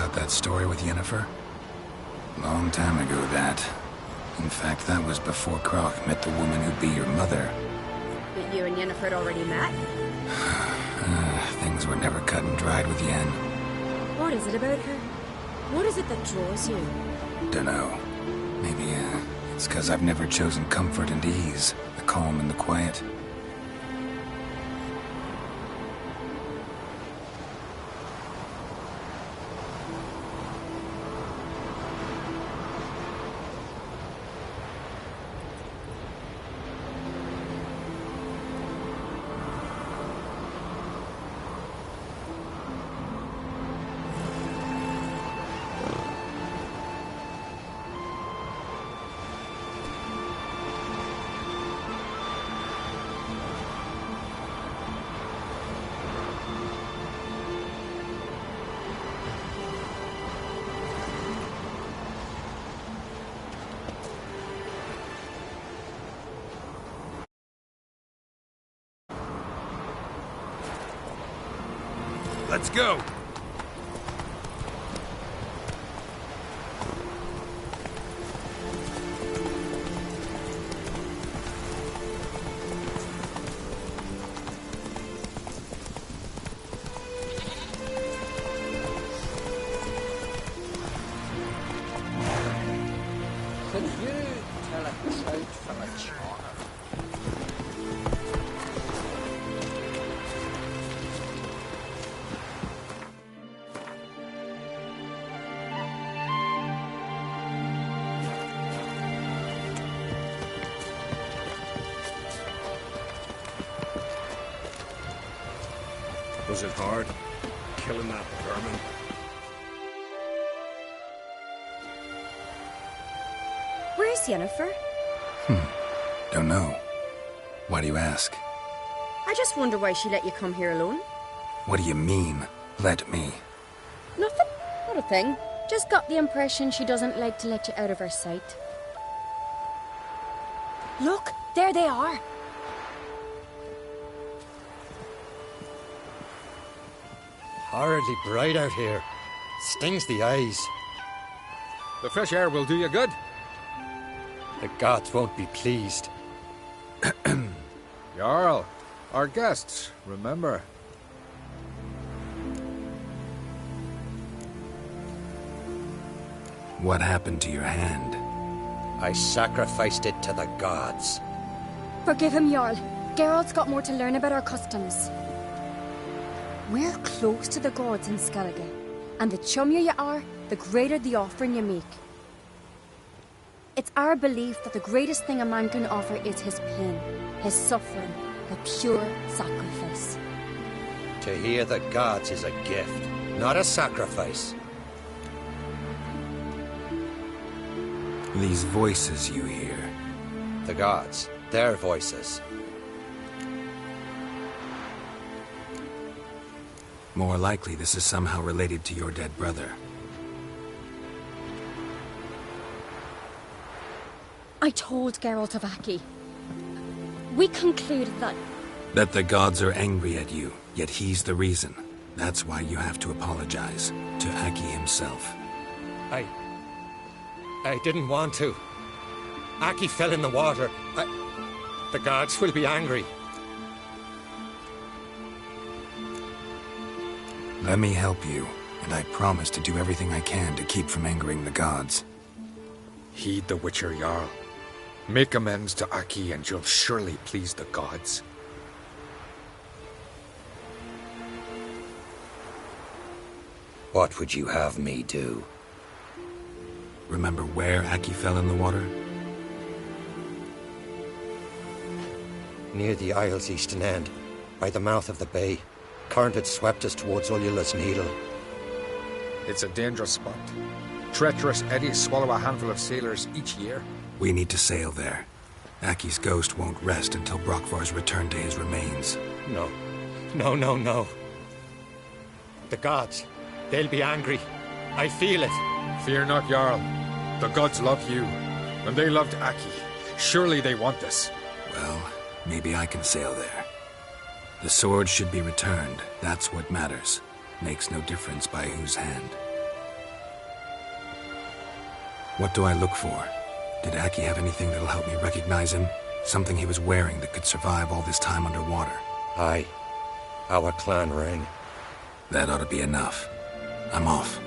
about that story with Yennefer? Long time ago, that. In fact, that was before Croc met the woman who'd be your mother. But you and Yennefer had already met? Things were never cut and dried with Yen. What is it about her? What is it that draws you? Dunno. Maybe, it's 'cause I've never chosen comfort and ease, the calm and the quiet. Let's go! Could you tell a trout from a char? Was it hard? Killing that vermin? Where's Yennefer? Don't know. Why do you ask? I just wonder why she let you come here alone. What do you mean, let me? Nothing. Not a thing. Just got the impression she doesn't like to let you out of her sight. Look, there they are. Horridly bright out here. Stings the eyes. The fresh air will do you good. The gods won't be pleased. Jarl, our guests, remember. What happened to your hand? I sacrificed it to the gods. Forgive him, Jarl. Geralt's got more to learn about our customs. We're close to the gods in Skellige, and the chummier you are, the greater the offering you make. It's our belief that the greatest thing a man can offer is his pain, his suffering, a pure sacrifice. To hear the gods is a gift, not a sacrifice. These voices you hear. The gods, their voices. More likely this is somehow related to your dead brother. I told Geralt of Aki. We concluded that... That the gods are angry at you, yet he's the reason. That's why you have to apologize to Aki himself. I didn't want to. Aki fell in the water. The gods will be angry. Let me help you, and I promise to do everything I can to keep from angering the gods. Heed the Witcher Jarl. Make amends to Aki and you'll surely please the gods. What would you have me do? Remember where Aki fell in the water? Near the isle's eastern end, by the mouth of the bay. Current had swept us towards Ullula's Needle. It's a dangerous spot. Treacherous eddies swallow a handful of sailors each year. We need to sail there. Aki's ghost won't rest until Brokvar's returned to his remains. No. No. The gods, they'll be angry. I feel it. Fear not, Jarl. The gods love you, and they loved Aki. Surely they want this. Well, maybe I can sail there. The sword should be returned. That's what matters. Makes no difference by whose hand. What do I look for? Did Aki have anything that'll help me recognize him? Something he was wearing that could survive all this time underwater? Aye. Our clan ring. That ought to be enough. I'm off.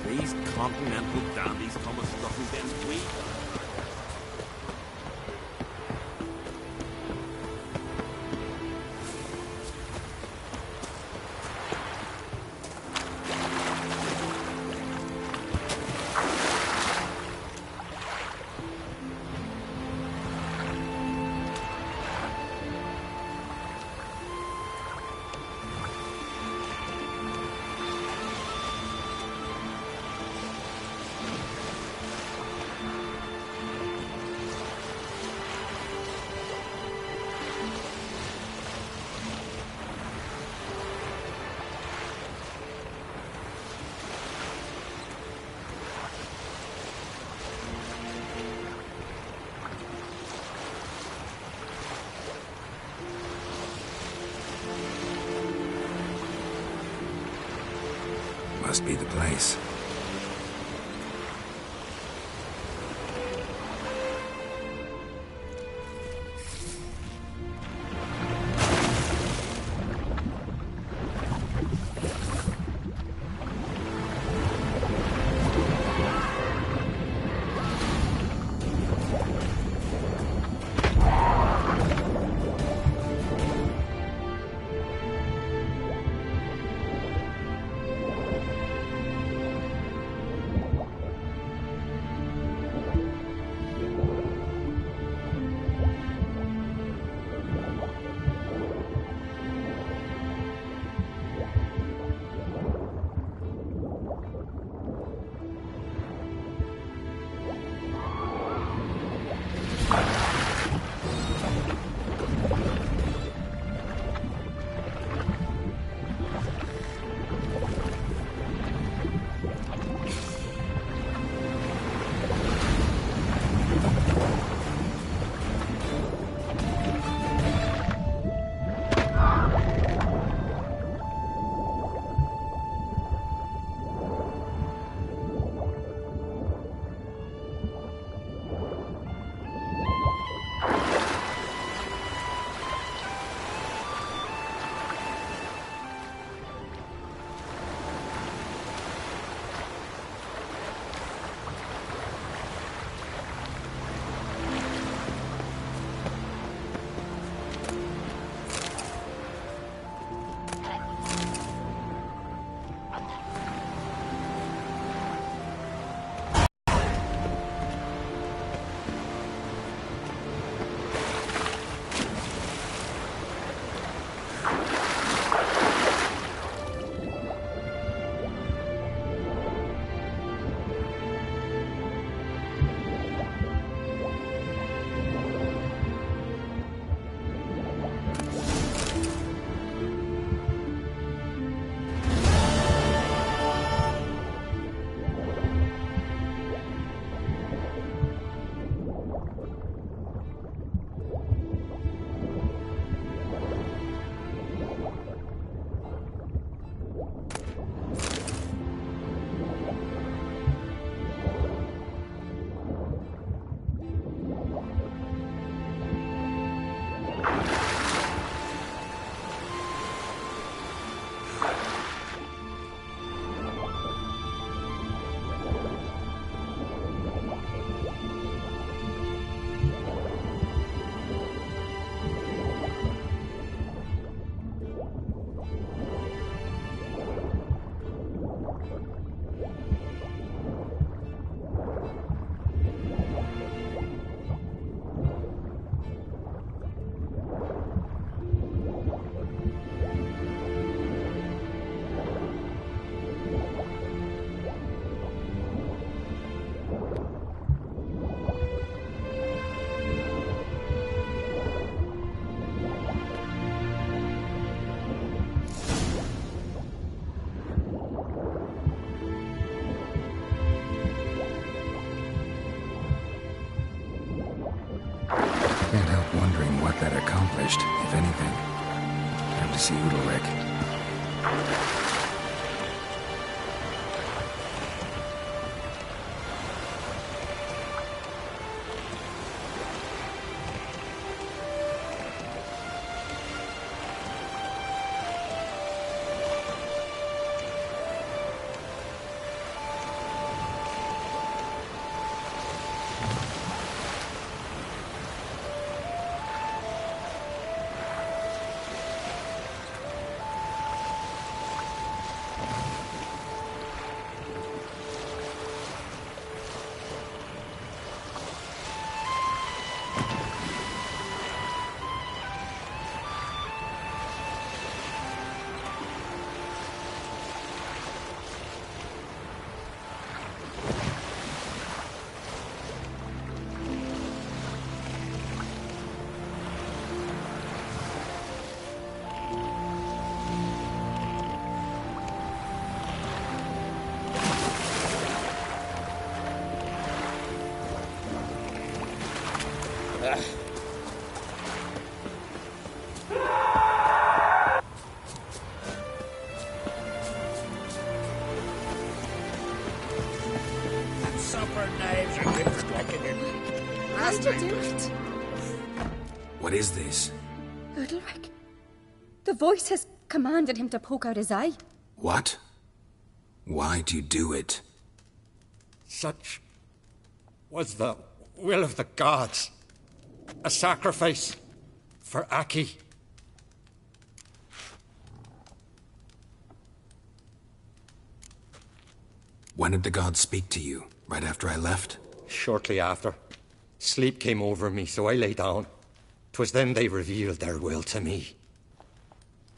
These continental dandies come as nothing then we. Must be the place. that accomplished, if anything. Time to see Udalric. Supper knives are different looking in. Master Duke. What is this? Udalric. The voice has commanded him to poke out his eye. What? Why do you do it? Such was the will of the gods. A sacrifice for Aki. When did the gods speak to you? Right after I left? Shortly after. Sleep came over me, so I lay down. 'Twas then they revealed their will to me.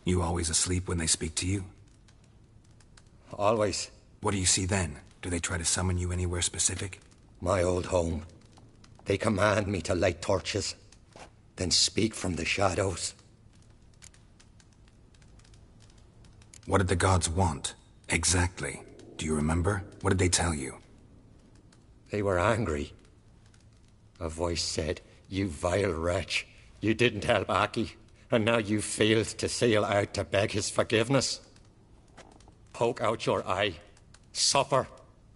You always asleep when they speak to you? Always. What do you see then? Do they try to summon you anywhere specific? My old home. They command me to light torches, then speak from the shadows. What did the gods want? Exactly. Do you remember? What did they tell you? They were angry. A voice said, "You vile wretch, you didn't help Aki, and now you failed to sail out to beg his forgiveness. Poke out your eye, suffer,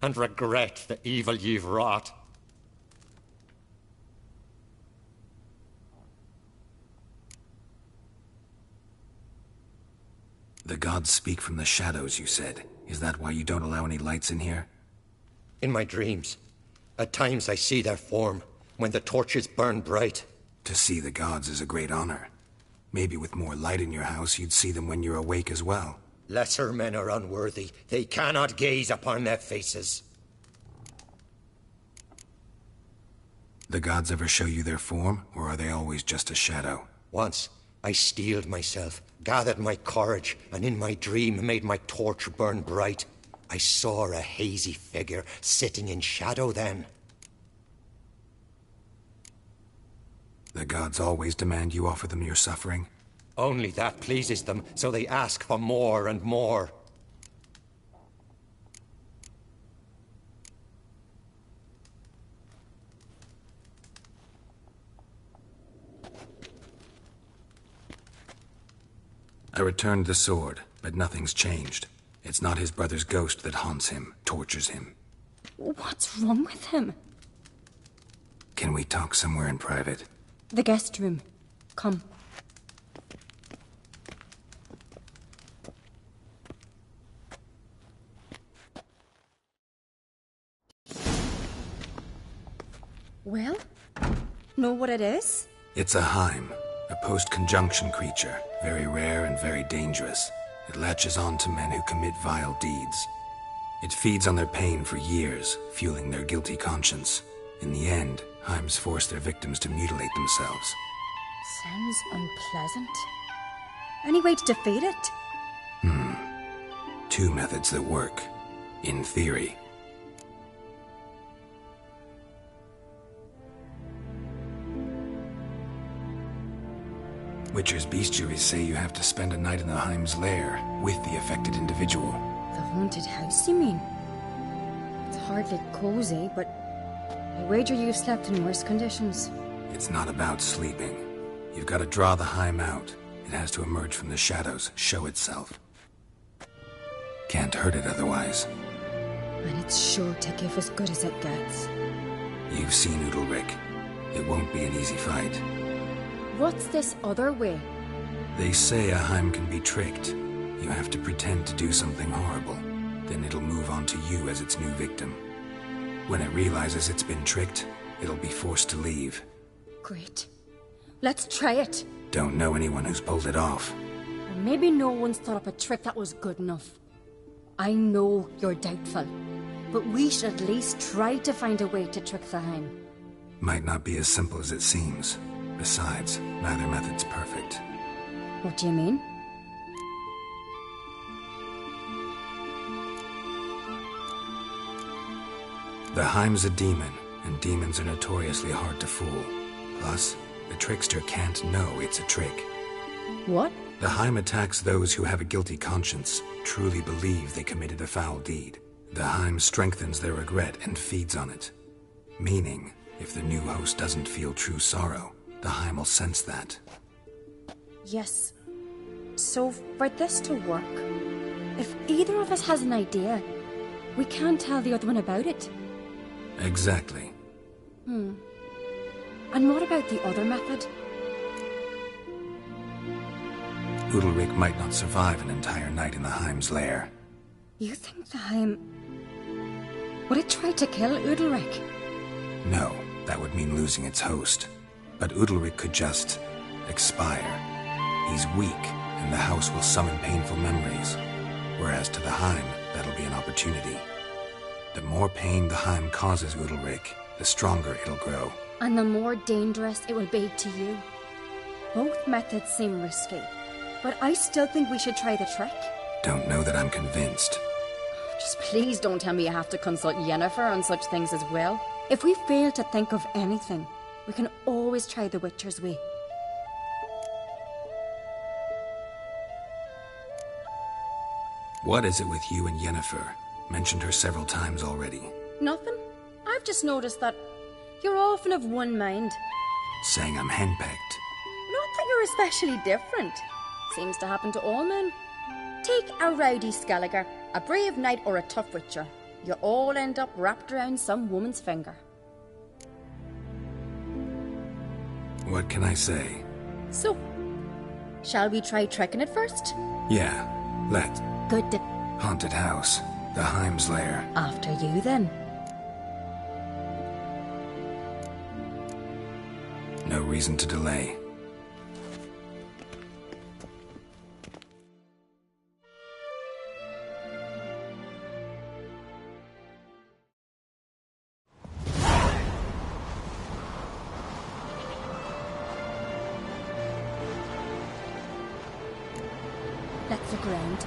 and regret the evil you've wrought." The gods speak from the shadows, you said. Is that why you don't allow any lights in here? In my dreams, at times I see their form, when the torches burn bright. To see the gods is a great honor. Maybe with more light in your house, you'd see them when you're awake as well. Lesser men are unworthy. They cannot gaze upon their faces. The gods ever show you their form, or are they always just a shadow? Once, I steeled myself, gathered my courage, and in my dream made my torch burn bright. I saw a hazy figure sitting in shadow then. The gods always demand you offer them your suffering? Only that pleases them, so they ask for more and more. I returned the sword, but nothing's changed. It's not his brother's ghost that haunts him, tortures him. What's wrong with him? Can we talk somewhere in private? The guest room. Come. Well, know what it is? It's a Heim, a post-conjunction creature, very rare and very dangerous. It latches on to men who commit vile deeds. It feeds on their pain for years, fueling their guilty conscience. In the end, Heims force their victims to mutilate themselves. Sounds unpleasant. Any way to defeat it? Two methods that work, in theory. Witcher's bestiaries say you have to spend a night in the Heim's lair with the affected individual. The haunted house, you mean? It's hardly cozy, but I wager you've slept in worse conditions. It's not about sleeping. You've got to draw the Haime out. It has to emerge from the shadows, show itself. Can't hurt it otherwise. And it's sure to give as good as it gets. You've seen Udalric. It won't be an easy fight. What's this other way? They say a Haime can be tricked. You have to pretend to do something horrible. Then it'll move on to you as its new victim. When it realizes it's been tricked, it'll be forced to leave. Great. Let's try it. Don't know anyone who's pulled it off. Or maybe no one's thought up a trick that was good enough. I know you're doubtful, but we should at least try to find a way to trick the Haime. Might not be as simple as it seems. Besides, neither method's perfect. What do you mean? The Haime's a demon, and demons are notoriously hard to fool. Plus, the trickster can't know it's a trick. What? The Haime attacks those who have a guilty conscience, truly believe they committed a foul deed. The Haime strengthens their regret and feeds on it. Meaning, if the new host doesn't feel true sorrow, the Haime will sense that. Yes. So, for this to work, if either of us has an idea, we can't tell the other one about it. Exactly. And what about the other method? Udalric might not survive an entire night in the Haime's lair. You think the Haime... would it try to kill Udalric? No, that would mean losing its host. But Udalric could just... expire. He's weak, and the house will summon painful memories. Whereas to the Haime, that'll be an opportunity. The more pain the Haime causes Udalric, the stronger it'll grow. And the more dangerous it will be to you. Both methods seem risky, but I still think we should try the trick. Don't know that I'm convinced. Just please don't tell me you have to consult Yennefer on such things as well. If we fail to think of anything, we can always try the Witcher's way. What is it with you and Yennefer? Mentioned her several times already. Nothing. I've just noticed that you're often of one mind. Saying I'm henpecked. Not that you're especially different. Seems to happen to all men. Take a rowdy Skelliger, a brave knight or a tough witcher. You all end up wrapped around some woman's finger. What can I say? So, shall we try tricking it first? Yeah, let. Good. Haunted house. The Haime's lair. After you then. No reason to delay. Let's look around.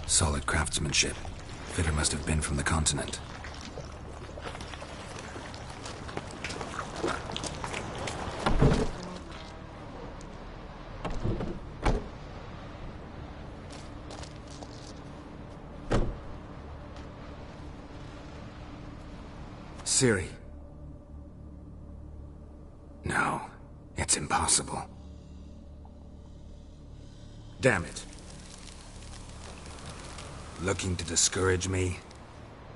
Solid craftsmanship. Fitter must have been from the continent. Ciri, Damn it. Looking to discourage me?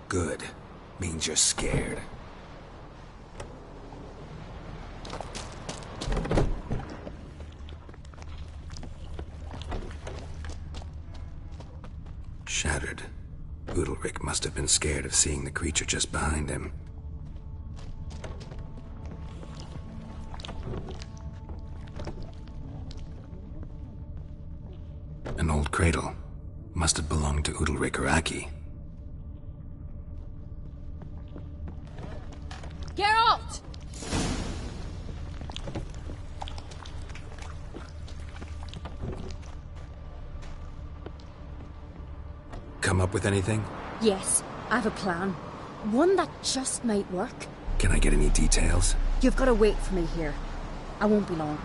Good. Means you're scared. Shattered. Udalric must have been scared of seeing the creature just behind him. An old cradle. Must have belonged to Udalric or Aki. Geralt! Come up with anything? Yes, I have a plan. One that just might work. Can I get any details? You've got to wait for me here. I won't be long.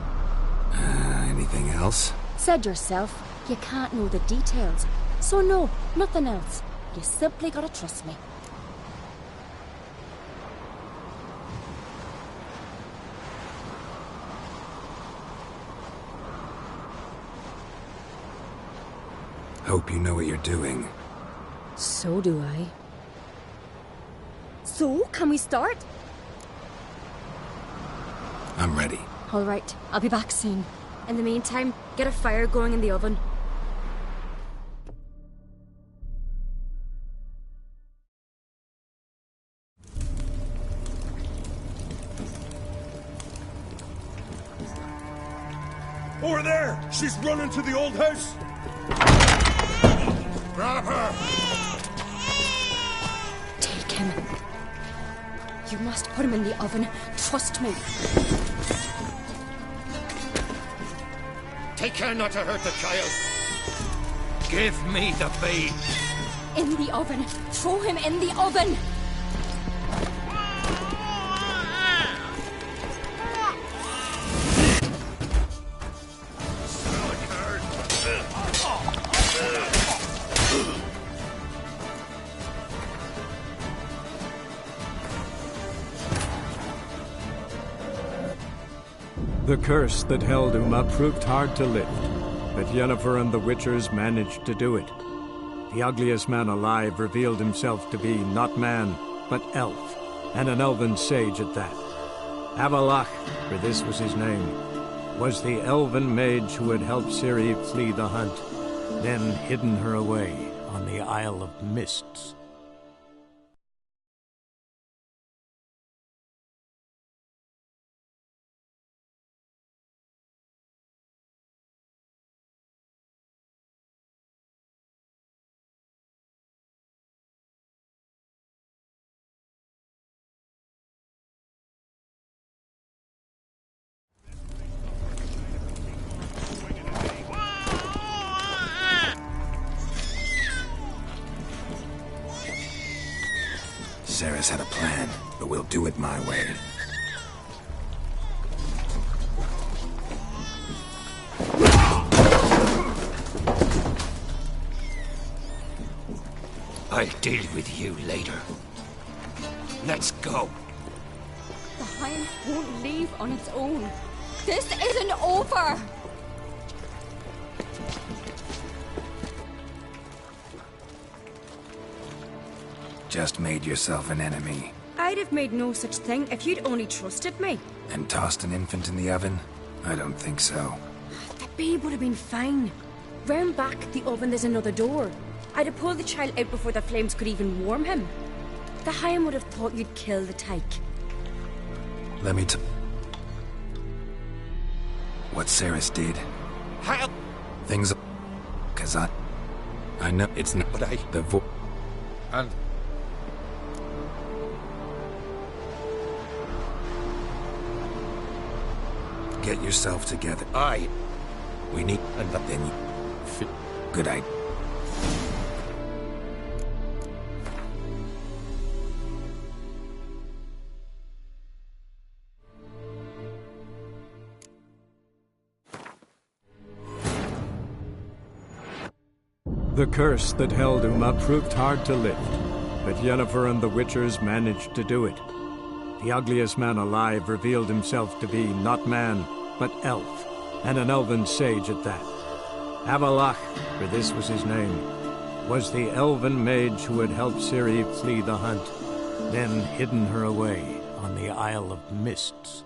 Anything else? Said yourself, you can't know the details. So no, nothing else. You simply gotta trust me. Hope you know what you're doing. So do I. So, can we start? I'm ready. All right, I'll be back soon. In the meantime, get a fire going in the oven. Over there! She's running to the old house! Grab her! Take him. You must put him in the oven. Trust me. Take care not to hurt the child. Give me the babe! In the oven. Throw him in the oven. The curse that held Uma proved hard to lift, but Yennefer and the Witchers managed to do it. The ugliest man alive revealed himself to be not man, but elf, and an elven sage at that. Avalach, for this was his name, was the elven mage who had helped Ciri flee the hunt, then hidden her away on the Isle of Mists. Sarah's had a plan, but we'll do it my way. I'll deal with you later. Let's go. The Hind won't leave on its own. This isn't over! Just made yourself an enemy. I'd have made no such thing if you'd only trusted me. And tossed an infant in the oven? I don't think so. The babe would have been fine. Round back the oven there's another door. I'd have pulled the child out before the flames could even warm him. The Hind would have thought you'd kill the tyke. Let me what Saris did. How? Things... Cause I know it's not... But The And Get yourself together. We need... And then you... Good idea. The curse that held Uma proved hard to lift, but Yennefer and the Witchers managed to do it. The ugliest man alive revealed himself to be not man, but elf, and an elven sage at that. Avalach, for this was his name, was the elven mage who had helped Ciri flee the hunt, then hidden her away on the Isle of Mists.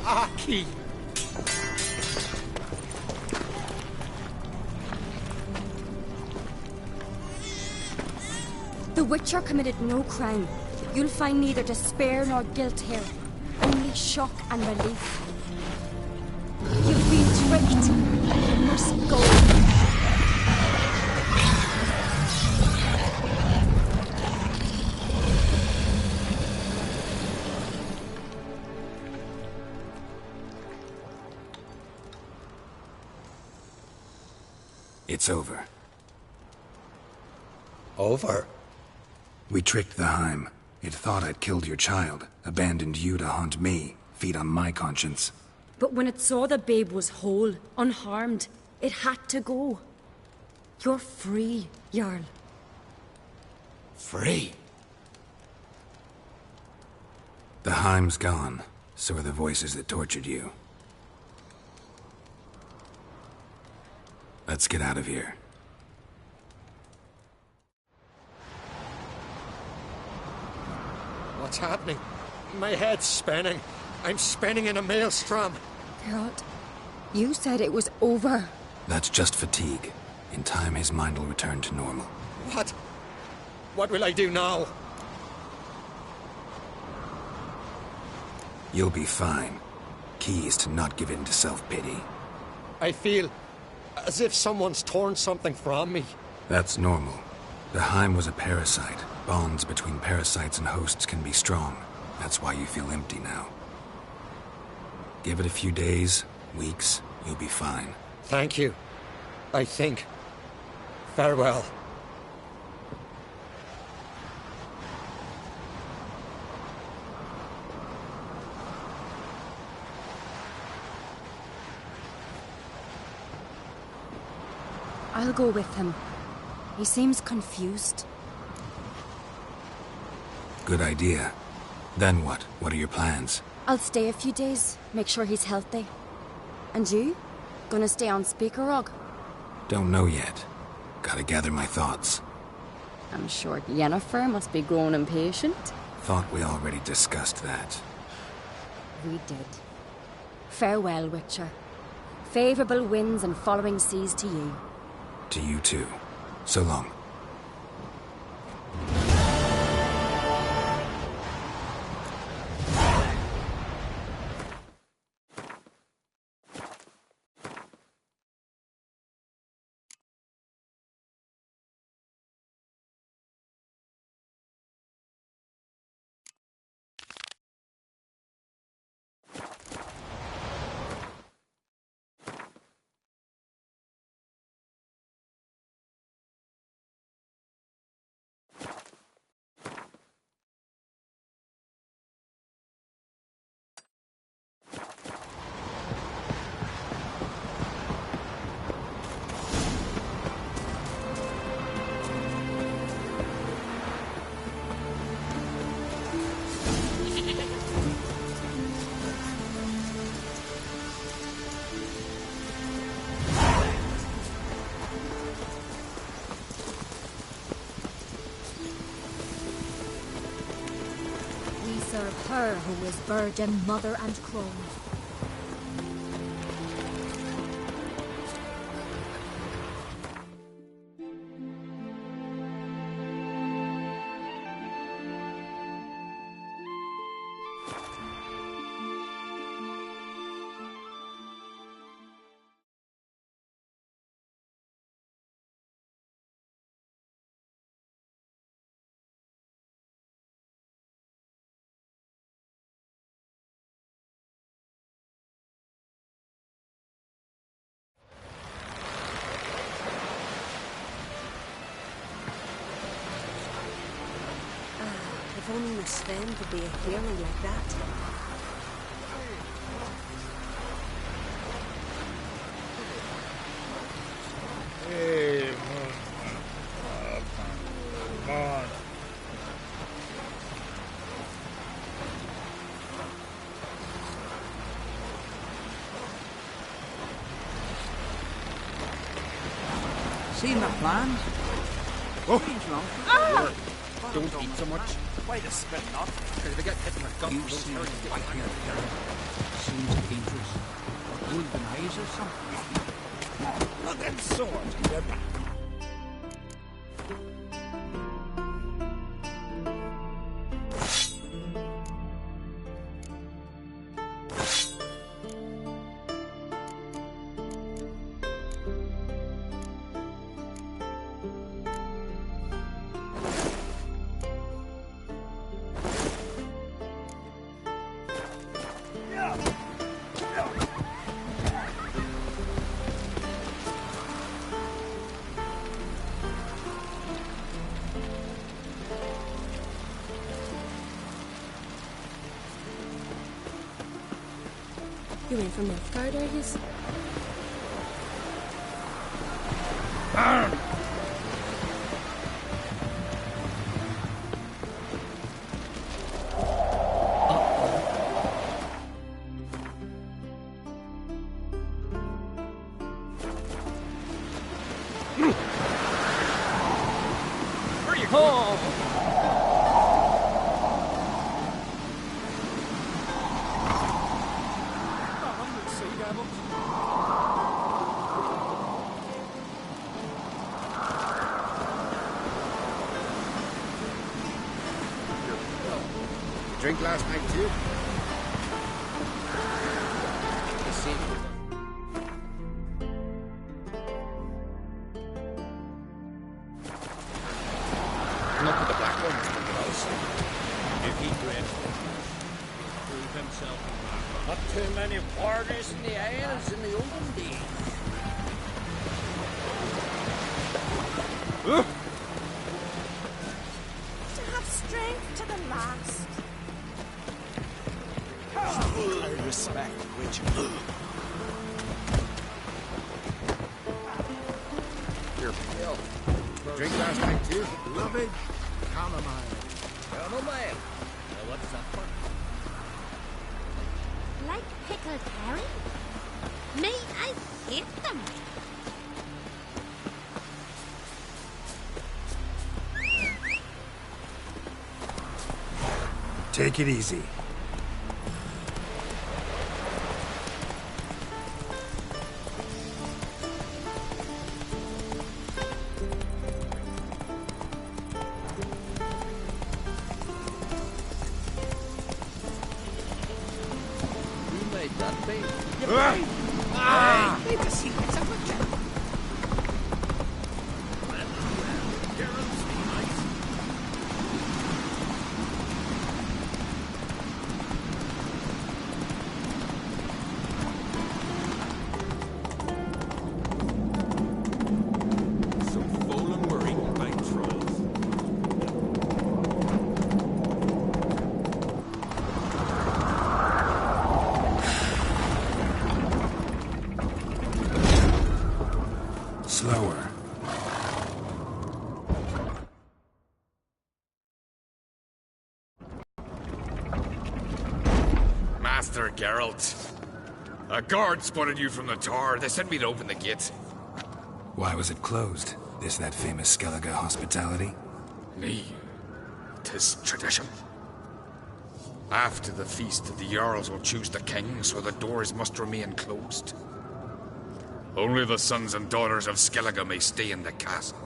Aki! The Witcher committed no crime. You'll find neither despair nor guilt here. Only shock and relief. You've been tricked. You must go. It's over. Over? We tricked the Heim. It thought I'd killed your child, abandoned you to haunt me, feed on my conscience. But when it saw the babe was whole, unharmed, it had to go. You're free, Jarl. Free? The Heim's gone, so are the voices that tortured you. Let's get out of here. What's happening? My head's spinning. I'm spinning in a maelstrom. Geralt, you said it was over. That's just fatigue. In time, his mind will return to normal. What? What will I do now? You'll be fine. Key is to not give in to self-pity. I feel as if someone's torn something from me. That's normal. The Heim was a parasite. Bonds between parasites and hosts can be strong. That's why you feel empty now. Give it a few days, weeks, you'll be fine. Thank you. I think. Farewell. I'll go with him. He seems confused. Good idea. Then what? What are your plans? I'll stay a few days, make sure he's healthy. And you? Gonna stay on Speaker Rog? Don't know yet. Gotta gather my thoughts. I'm sure Yennefer must be growing impatient. Thought we already discussed that. We did. Farewell, Witcher. Favorable winds and following seas to you. To you too. So long. serve her who is virgin, mother, and crone. If only Miss Sven could be a hero like that. Hey, come on. Seen the plans? Oh! Don't eat so much. Why the spit not? Because they get hit in the gut. You see right here, Derek. Seems dangerous. Golden eyes or something. Looking sword, you You went from Nilfgaard, are you? Where you going? Drink last night too? Let's see. Not with the black ones, but with us. If he dreads prove himself Not too many warriors in the Isles in the olden days. To have strength to the last. I respect Witcher. You're pale. Drink last night too? Beloved, chamomile. Chamomile. Well, what's that for? Like pickled herring? Me, I hate them. Take it easy. Who made that bait? Need to see what's up with that. some foul and worrying by trolls. Slower. Master Geralt. A guard spotted you from the tower. They sent me to open the gate. Why was it closed? Is that famous Skellige hospitality? Me. 'Tis tradition. After the feast, the Jarls will choose the king, so the doors must remain closed. Only the sons and daughters of Skellige may stay in the castle.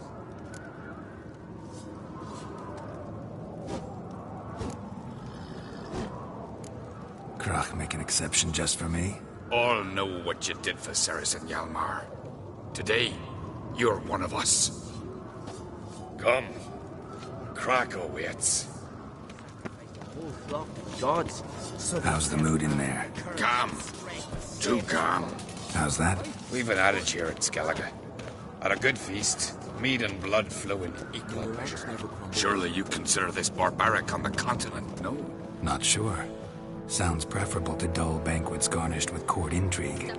Krach make an exception just for me? All know what you did for Ceres and Hjalmar. Today, you're one of us. Come. Krach awaits. Gods. How's the mood in there? Calm. Too calm. How's that? We've an adage here at Skellige. At a good feast, mead and blood flow in equal measure. Surely you consider this barbaric on the continent, no? Not sure. Sounds preferable to dull banquets garnished with court intrigue.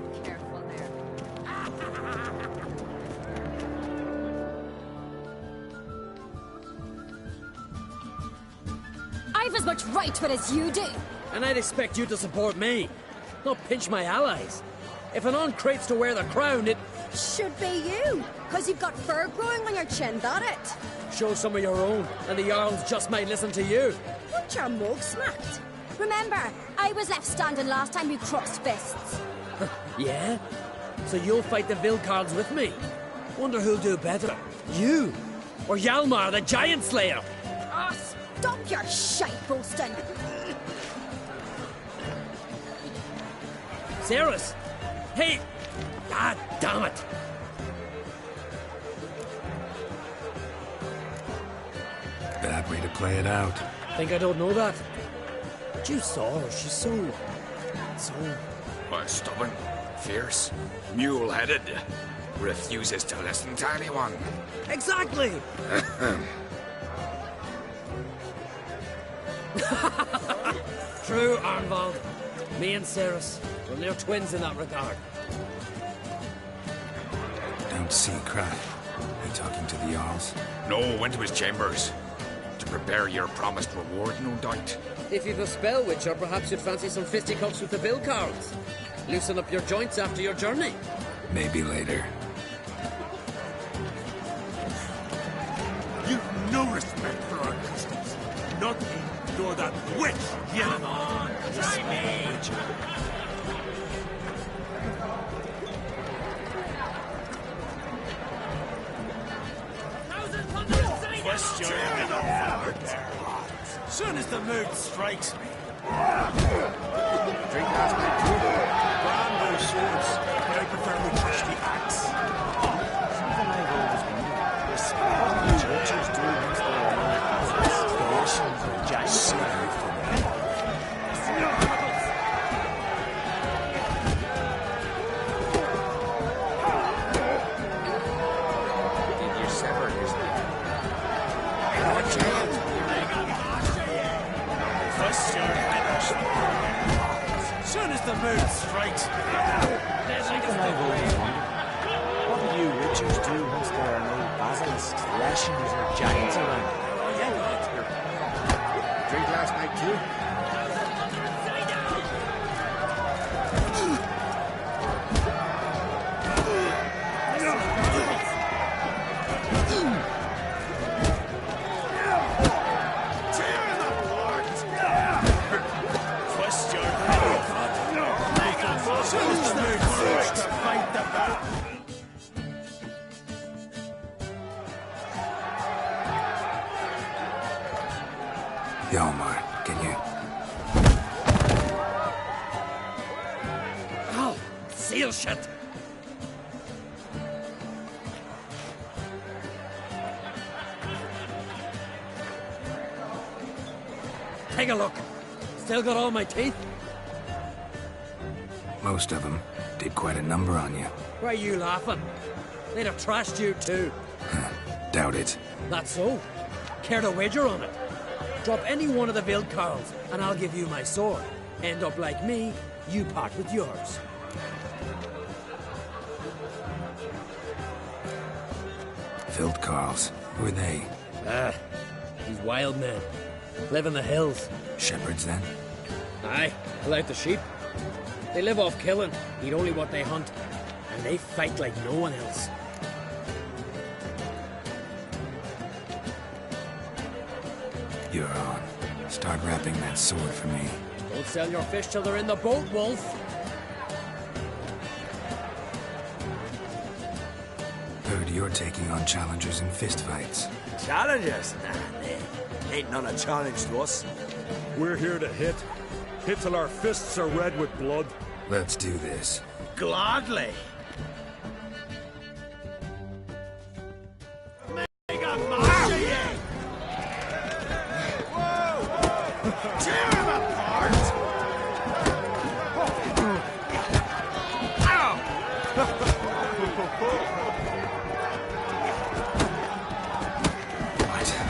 I've as much right to it as you do. And I'd expect you to support me, not pinch my allies. If an uncrate's to wear the crown, it should be you, because you've got fur growing on your chin, that it? Show some of your own, and the Jarls just might listen to you. Want your mug smacked? Remember, I was left standing last time you crossed fists. Yeah? So you'll fight the Vilkarls with me? Wonder who'll do better, you or Hjalmar, the Giant Slayer? Oh, stop your shite boasting. Ceres! Hey! God damn it! Bad way to play it out. Think I don't know that? But you saw her, she's so... Well, stubborn, fierce, mule-headed. Refuses to listen to anyone. Exactly! True, Arnvald. Me and Ceres, we're near twins in that regard. Don't see Krach. He talking to the Jarls? No, went to his chambers. To prepare your promised reward, no doubt. If you've a spell, Witcher, perhaps you'd fancy some fisticuffs with the Vilkarls. Loosen up your joints after your journey. Maybe later. You've no respect for our customs. Not me, nor that witch, Come on, try me! Question soon as the mood strikes me. Drink last night too. Brand those swords, but I prefer my trusty axe. Something I've always wondered. What do the churches do once they're alone? The Russians or giants? Soon as the mood strikes me. Something I've always wondered. What do you witchers do once there are no basilisks, lashings, or giants around? Drink last night too. Hjalmar, can you? Ow! Seal shut! Take a look. Still got all my teeth? Most of them did quite a number on you. Why are you laughing? They'd have trashed you too. Doubt it. That's so. Care to wager on it? Drop any one of the Vilkarls, and I'll give you my sword. End up like me, you part with yours. Vilkarls, who are they? These wild men. Live in the hills. Shepherds, then? Aye, like the sheep. They live off killing, eat only what they hunt, and they fight like no one else. You're on. Start wrapping that sword for me. Don't sell your fish till they're in the boat, Wolf. Heard you're taking on challengers in fistfights. Challengers? Nah, ain't none a challenge to us. We're here to hit. Hit till our fists are red with blood. Let's do this. Gladly. Mega mash ye! Whoa! Tear him apart! What?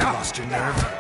Lost your nerve?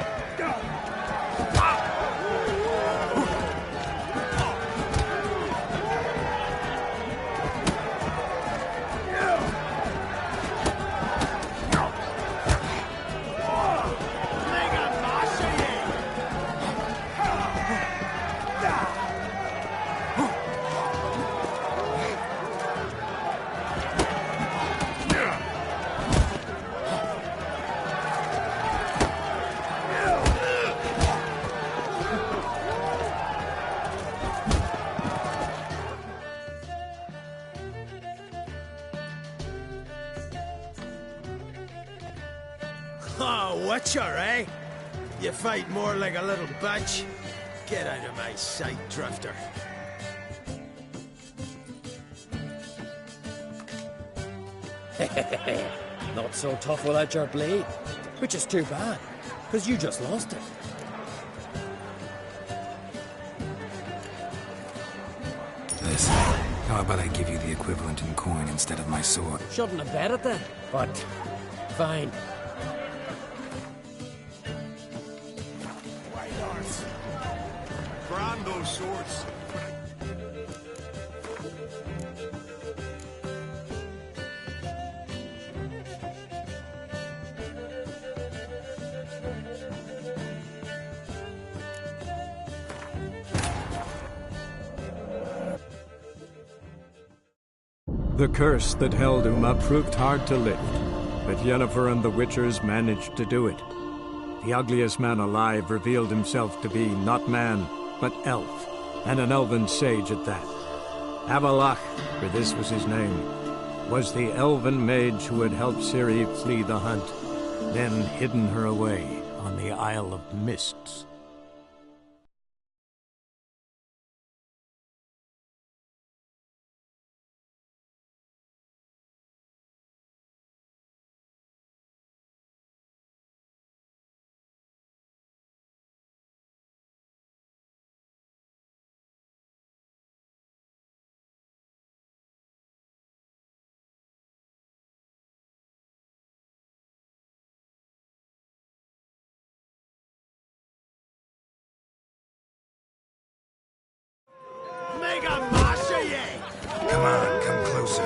Oh, Witcher, eh? You fight more like a little bitch. Get out of my sight, Drifter. Not so tough without your blade. Which is too bad, because you just lost it. Listen, how about I give you the equivalent in coin instead of my sword? Shouldn't have bet it then, but fine. White horse. Brand those swords. The curse that held Uma proved hard to lift, but Yennefer and the Witchers managed to do it. The ugliest man alive revealed himself to be not man, but elf, and an elven sage at that. Avalach, for this was his name, was the elven mage who had helped Ciri flee the hunt, then hidden her away on the Isle of Mists. Mega mash ye! Come on, come closer.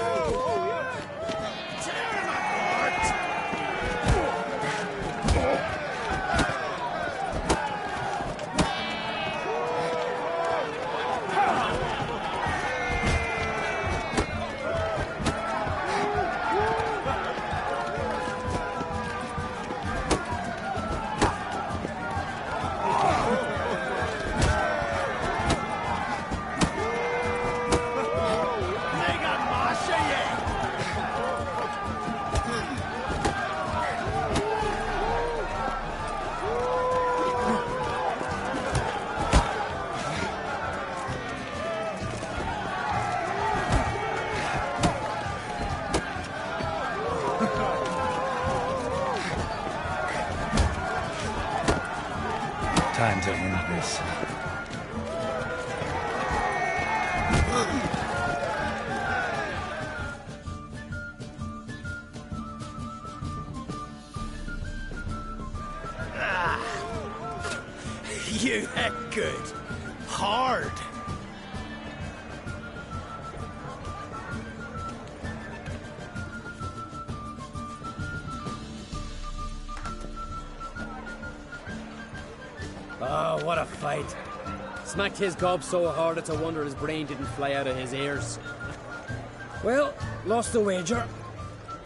Tear him apart! Mega mash ye! Time to end this. You hit good. Hard. Oh, what a fight. Smacked his gob so hard it's a wonder his brain didn't fly out of his ears. Well, lost the wager.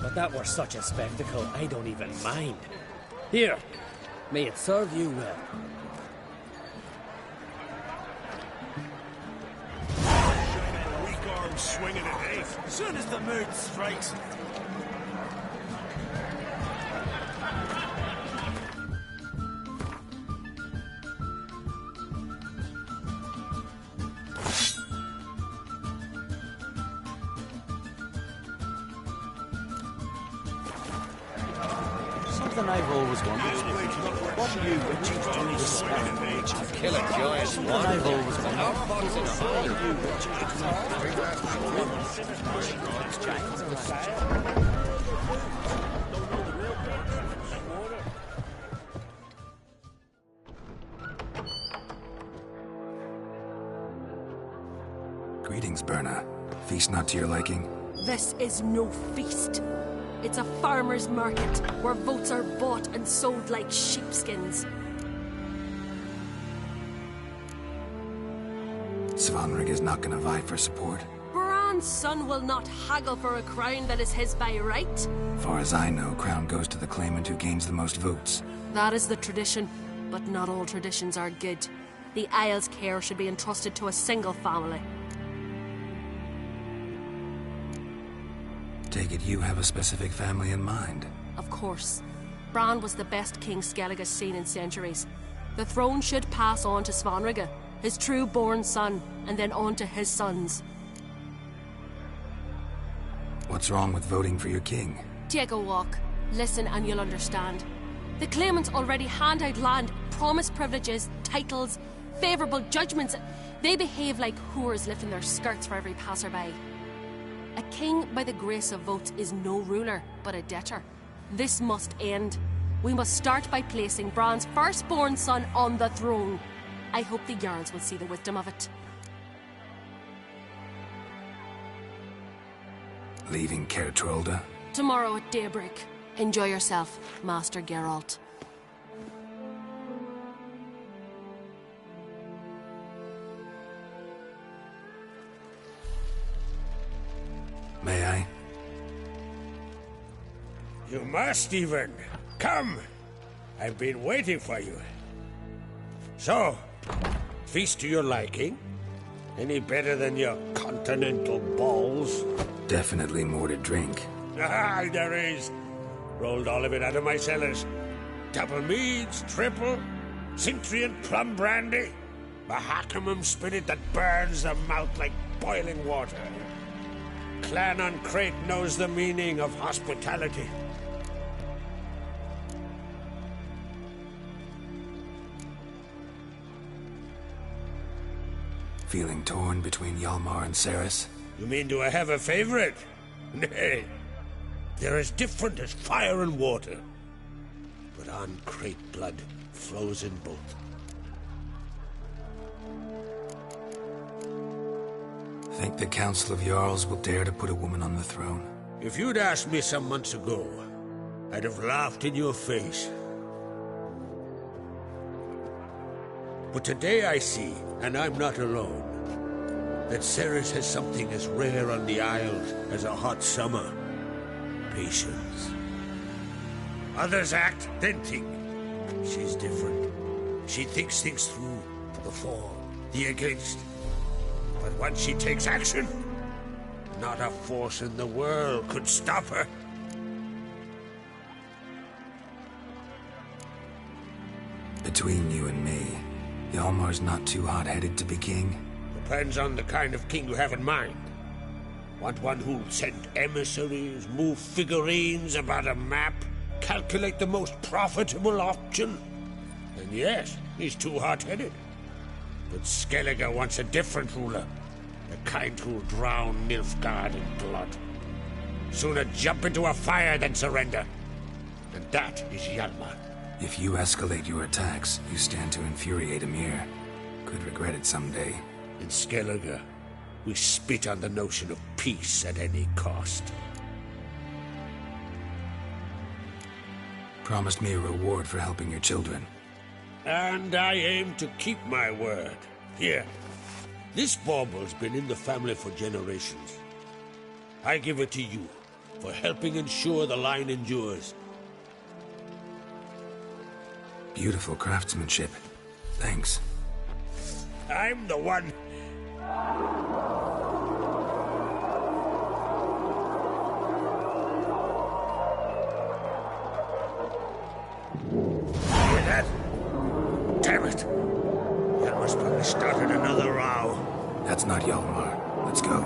But that were such a spectacle, I don't even mind. Here, may it serve you well. swinging at 8. As soon as the mood strikes. Something I've always wondered. What do you witches do with spelling? Kill a giant Something I've always wondered. Our body's in a hole. Greetings, Berna. Feast not to your liking? This is no feast. It's a farmer's market where votes are bought and sold like sheepskins. Svanrig is not gonna vie for support. Bran's son will not haggle for a crown that is his by right. Far as I know, crown goes to the claimant who gains the most votes. That is the tradition, but not all traditions are good. The Isle's care should be entrusted to a single family. Take it you have a specific family in mind. Of course. Bran was the best king Skellig has seen in centuries. The throne should pass on to Svanrig, his true-born son, and then on to his sons. What's wrong with voting for your king? Take a walk. Listen and you'll understand. The claimants already hand out land, promise privileges, titles, favourable judgments. They behave like whores lifting their skirts for every passerby. A king by the grace of votes is no ruler, but a debtor. This must end. We must start by placing Bran's firstborn son on the throne. I hope the Jarls will see the wisdom of it. Leaving Caer Trolda? Tomorrow at daybreak. Enjoy yourself, Master Geralt. May I? You must even. Come. I've been waiting for you. So, feast to your liking? Any better than your continental balls? Definitely more to drink. Ah, there is. Rolled all of it out of my cellars. Double meads, triple, Cintrian plum brandy, Mahakimum spirit that burns the mouth like boiling water. Clan on Crate knows the meaning of hospitality. Feeling torn between Hjalmar and Cerys? You mean do I have a favorite? Nay. They're as different as fire and water. But on Crate blood flows in both. Think the Council of Jarls will dare to put a woman on the throne? If you'd asked me some months ago, I'd have laughed in your face. But today I see, and I'm not alone, that Cerys has something as rare on the Isles as a hot summer. Patience. Others act, then think. She's different. She thinks things through, the for, the against. But once she takes action, not a force in the world could stop her. Between you and me, Hjalmar's not too hot-headed to be king. Depends on the kind of king you have in mind. Want one who'll send emissaries, move figurines about a map, calculate the most profitable option? And yes, he's too hot-headed. But Skellige wants a different ruler. The kind who'll drown Nilfgaard in blood. Sooner jump into a fire than surrender. And that is Hjalmar. If you escalate your attacks, you stand to infuriate Emir. Could regret it someday. In Skellige, we spit on the notion of peace at any cost. Promised me a reward for helping your children. And I aim to keep my word. Here, this bauble's been in the family for generations. I give it to you for helping ensure the line endures. Beautiful craftsmanship. Thanks. I'm the one. started another row. That's not Hjalmar. Let's go.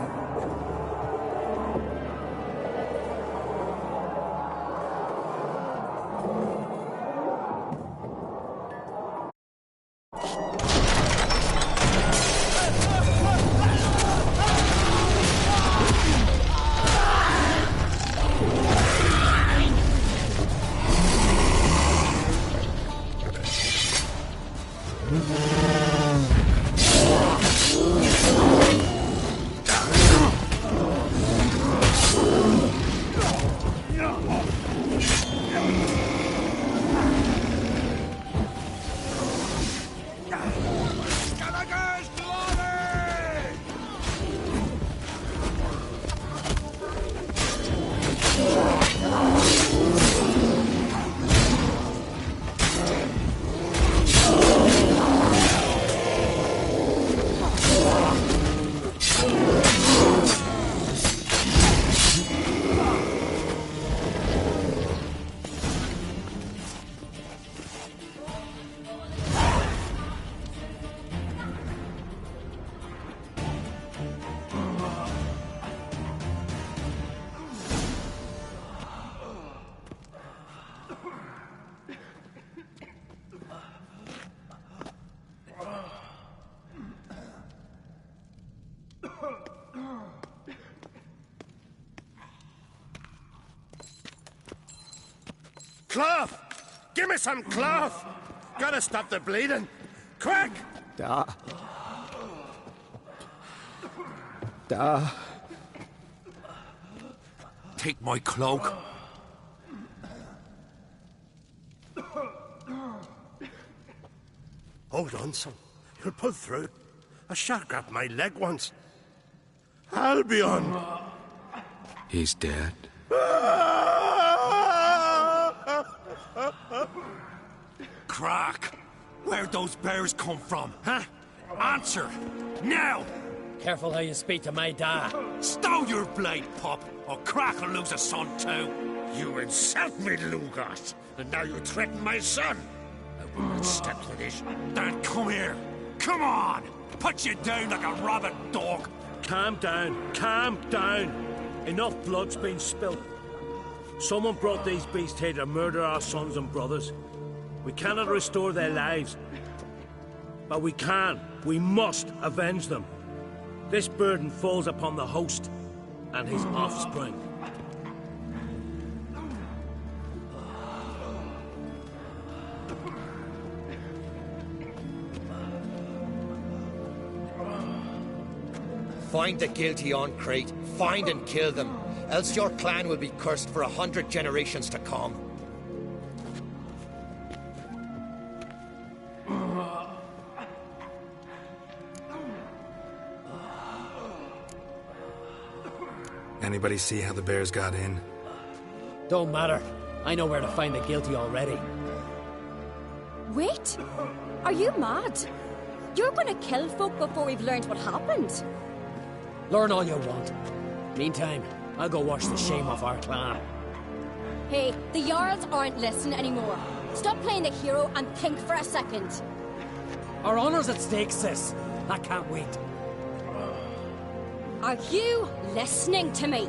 Cloth! Give me some cloth! Gotta stop the bleeding! Quick! Da. Take my cloak. Hold on, son. You'll pull through. A shark grabbed my leg once. Albion! He's dead. Crack! Where'd those bears come from, huh? Answer! Now! Careful how you speak to my dad. Stow your blade, pup, or Crack'll lose a son too. You insult me, Lugas, and now you threaten my son. I will not step to this. Then come here. Come on! Put you down like a rabid dog. Calm down. Calm down. Enough blood's been spilt. Someone brought these beasts here to murder our sons and brothers. We cannot restore their lives. But we can. We must avenge them. This burden falls upon the host and his offspring. Find the guilty on Crate. Find and kill them. Else your clan will be cursed for 100 generations to come. Anybody see how the bears got in? Don't matter. I know where to find the guilty already. Wait! Are you mad? You're gonna kill folk before we've learned what happened. Learn all you want. Meantime, I'll go wash the shame off our clan. Hey, the Jarls aren't listening anymore. Stop playing the hero and think for a second. Our honor's at stake, sis. I can't wait. Are you listening to me?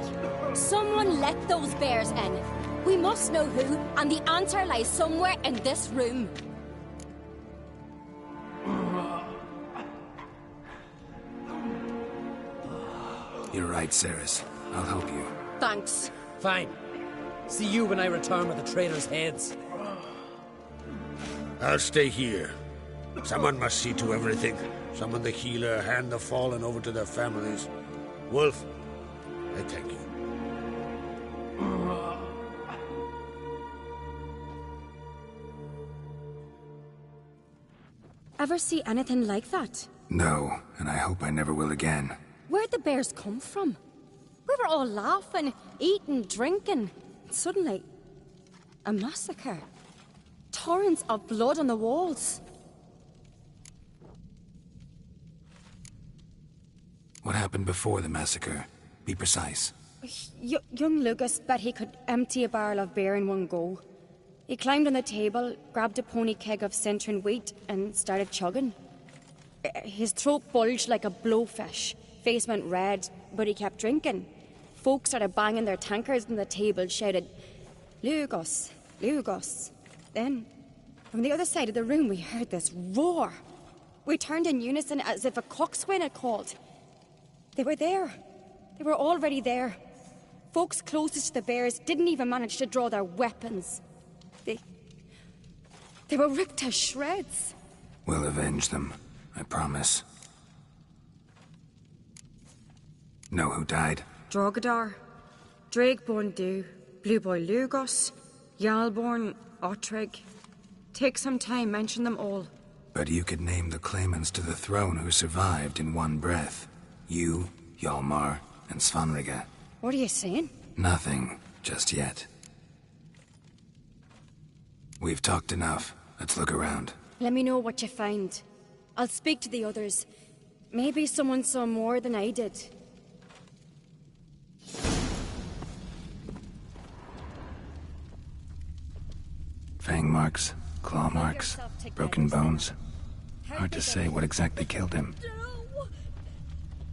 Someone let those bears in. We must know who, and the answer lies somewhere in this room. You're right, Ceres. I'll help you. Thanks. Fine. See you when I return with the traitors' heads. I'll stay here. Someone must see to everything. Summon the healer, hand the fallen over to their families. Wolf, I thank you. Ever see anything like that? No, and I hope I never will again. Where'd the bears come from? We were all laughing, eating, drinking. Suddenly, a massacre. Torrents of blood on the walls. What happened before the massacre? Be precise. Young Lucas bet he could empty a barrel of beer in one go. He climbed on the table, grabbed a pony keg of Cintron wheat, and started chugging. His throat bulged like a blowfish. Face went red, but he kept drinking. Folks started banging their tankards on the table, shouted, Lugos, Lugos. Then, from the other side of the room, we heard this roar. We turned in unison as if a coxswain had called. They were there. They were already there. Folks closest to the bears didn't even manage to draw their weapons. They were ripped to shreds. We'll avenge them, I promise. Know who died? Drogadar, Drakeborn Du, Blue Boy Lugos, Jarlborn, Ottrig. Take some time, mention them all. But you could name the claimants to the throne who survived in one breath. You, Hjalmar, and Svanrige. What are you saying? Nothing, just yet. We've talked enough. Let's look around. Let me know what you find. I'll speak to the others. Maybe someone saw more than I did. Fang marks, claw marks, broken bones. Hard to say what exactly killed him. No!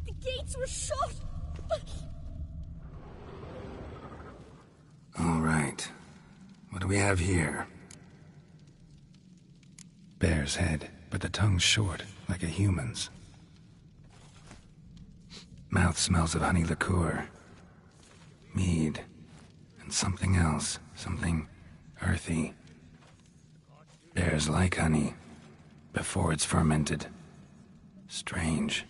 The gates were shut! All right. What do we have here? Bear's head, but the tongue's short, like a human's. Mouth smells of honey liqueur. Mead. And something else. Something earthy. Bears like honey. Before it's fermented. Strange.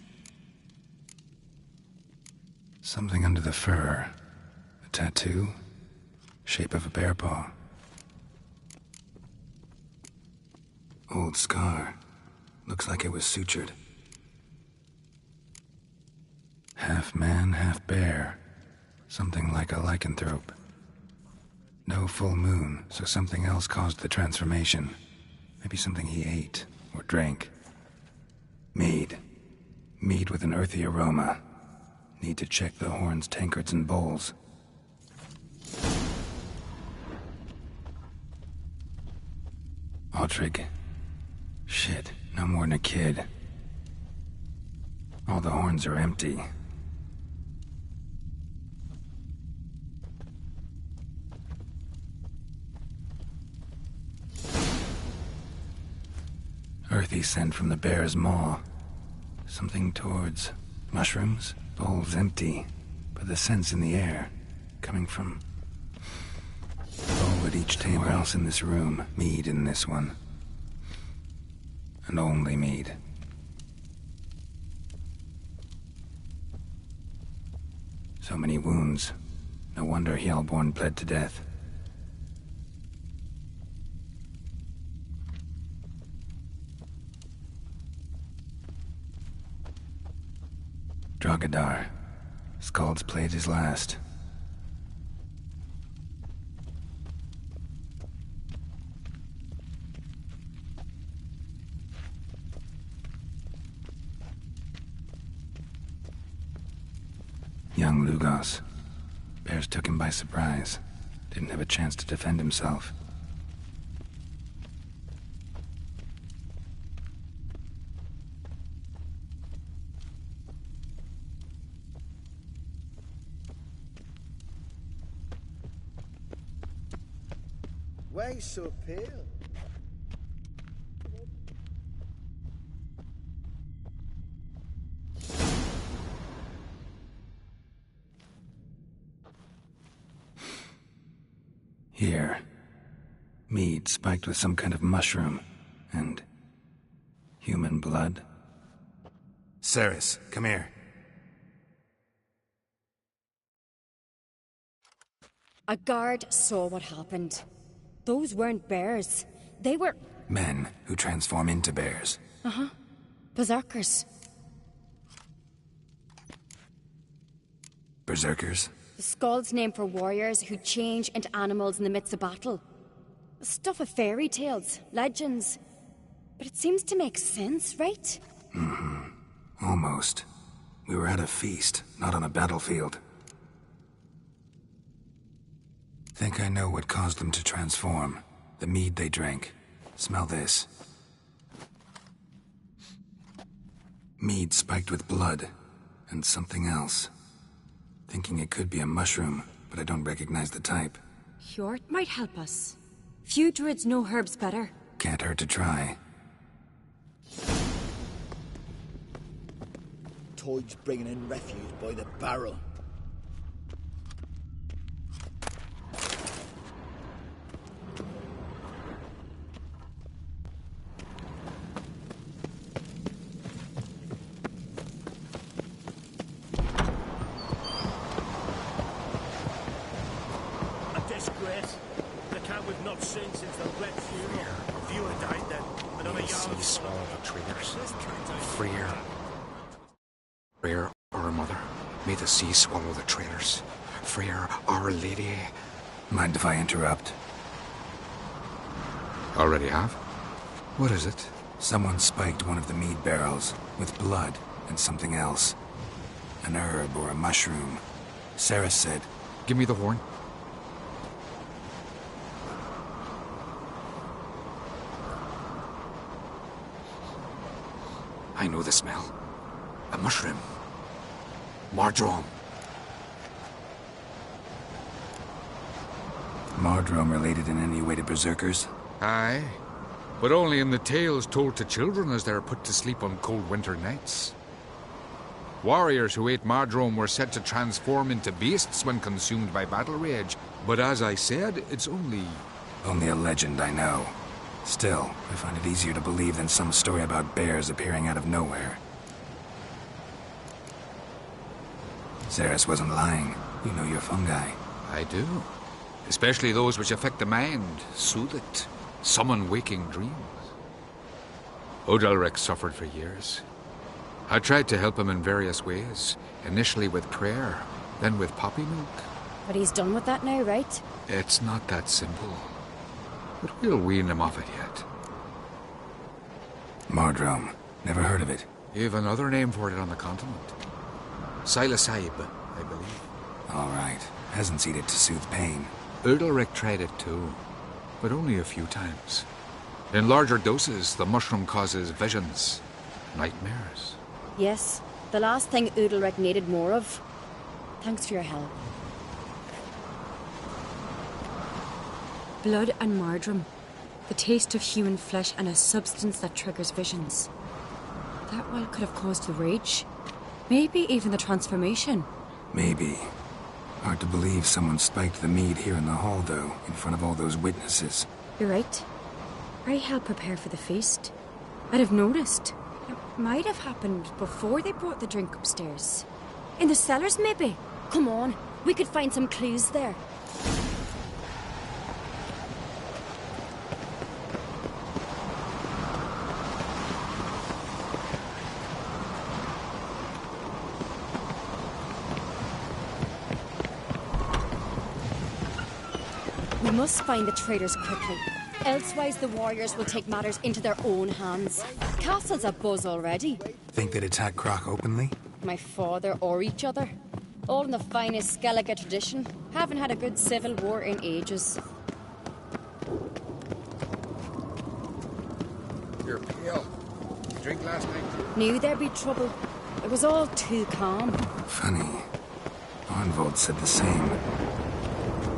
Something under the fur. A tattoo? Shape of a bear paw. Old scar. Looks like it was sutured. Half man, half bear. Something like a lycanthrope. No full moon, so something else caused the transformation. Maybe something he ate or drank. Mead. Mead with an earthy aroma. Need to check the horns, tankards, and bowls. Ottrig. Shit, no more than a kid. All the horns are empty. Earthy scent from the bear's maw. Something towards mushrooms. Bowls empty, but the scent's in the air. Coming from bowl at each table. Else in this room. Mead in this one. And only mead. So many wounds. No wonder Hjalborn bled to death. Drogadar. Skald's played his last. Young Lugos. Bears took him by surprise. Didn't have a chance to defend himself. Why so pale? Here. Mead spiked with some kind of mushroom. And human blood. Ceres, come here. A guard saw what happened. Those weren't bears. They were... Men who transform into bears. Uh-huh. Berserkers. Berserkers? The Skald's name for warriors who change into animals in the midst of battle. Stuff of fairy tales, legends. But it seems to make sense, right? Mm-hmm. Almost. We were at a feast, not on a battlefield. Think I know what caused them to transform. The mead they drank. Smell this. Mead spiked with blood, and something else. Thinking it could be a mushroom, but I don't recognize the type. Hjort might help us. Few druids know herbs better. Can't hurt to try. Tide's bringing in refuse by the barrel. May the sea swallow the traitors. Freyr, Our Lady. Mind if I interrupt? Already have? What is it? Someone spiked one of the mead barrels with blood and something else. An herb or a mushroom. Sarah said... Give me the horn. I know the smell. A mushroom. Mardrome. Mardrome related in any way to berserkers? Aye, but only in the tales told to children as they're put to sleep on cold winter nights. Warriors who ate Mardrome were said to transform into beasts when consumed by battle rage, but as I said, it's only... Only a legend, I know. Still, I find it easier to believe than some story about bears appearing out of nowhere. Ceres wasn't lying. You know your fungi. I do. Especially those which affect the mind, soothe it, summon waking dreams. Odalric suffered for years. I tried to help him in various ways, initially with prayer, then with poppy milk. But he's done with that now, right? It's not that simple. But we'll wean him off it yet. Mardrome. Never heard of it. You've another name for it on the continent. Silasaib, I believe. All right. Peasants eat it to soothe pain. Udalric tried it too, but only a few times. In larger doses, the mushroom causes visions, nightmares. Yes, the last thing Udalric needed more of. Thanks for your help. Blood and Mardrome. The taste of human flesh and a substance that triggers visions. That well could have caused the rage. Maybe even the transformation. Maybe. Hard to believe someone spiked the mead here in the hall, though, in front of all those witnesses. You're right. I helped prepare for the feast. I'd have noticed. It might have happened before they brought the drink upstairs. In the cellars, maybe? Come on, we could find some clues there. We must find the traitors quickly. Elsewise, the warriors will take matters into their own hands. Castle's abuzz already. Think they'd attack Croc openly? My father or each other. All in the finest Skellige tradition. Haven't had a good civil war in ages. You're pale. You drink last night? Knew there'd be trouble. It was all too calm. Funny. Arnvold said the same.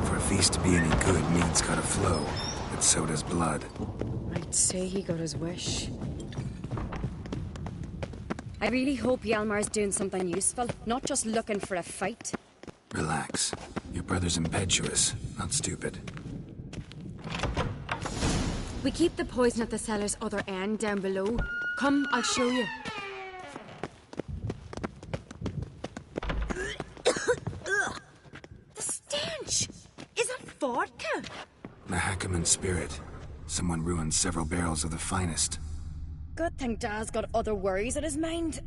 For a feast to be any good, mead's gotta flow. But so does blood. I'd say he got his wish. I really hope Hjalmar's doing something useful, not just looking for a fight. Relax. Your brother's impetuous, not stupid. We keep the poison at the cellar's other end down below. Come, I'll show you. The stench! Is that vodka? Mahakaman spirit. Someone ruined several barrels of the finest. Good thing Dad's got other worries on his mind.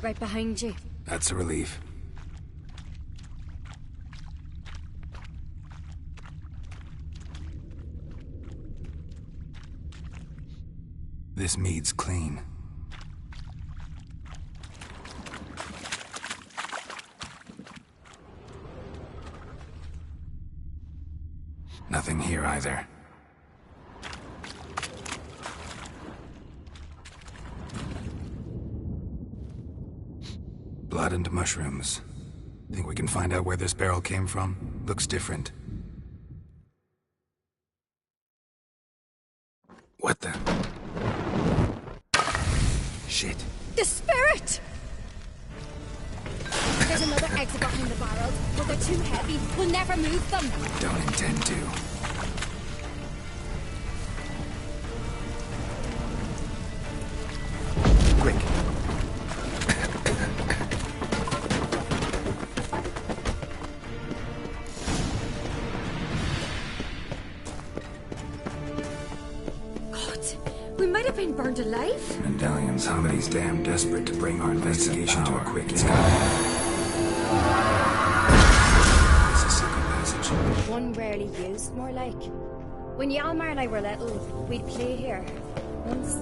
right behind you. That's a relief. This mead's clean. Nothing here either. Blood and mushrooms. Think we can find out where this barrel came from? Looks different. What the? Shit. The spirit! There's another exit behind the barrels, but they're too heavy. We'll never move them. Don't intend to. Quick. We might have been burned alive. Medallions. Somebody's damn desperate to bring our investigation to a quick end. It's a secret passage. One rarely used, more like. When Yalmar and I were little, we'd play here. Once.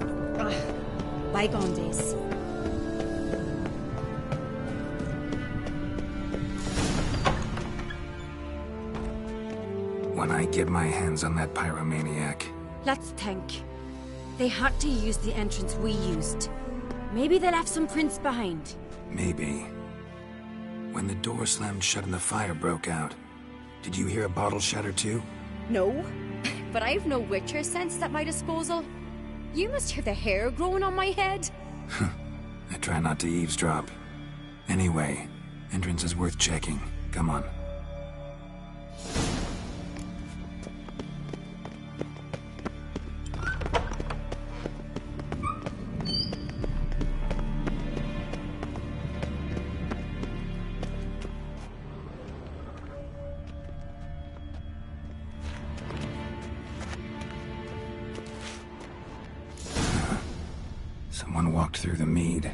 Bygone days. When I get my hands on that pyromaniac. Let's think. They had to use the entrance we used. Maybe they left some prints behind. Maybe. When the door slammed shut and the fire broke out, did you hear a bottle shatter too? No, but I've no Witcher sense at my disposal. You must hear the hair growing on my head. I try not to eavesdrop. Anyway, entrance is worth checking. Come on. Someone walked through the mead.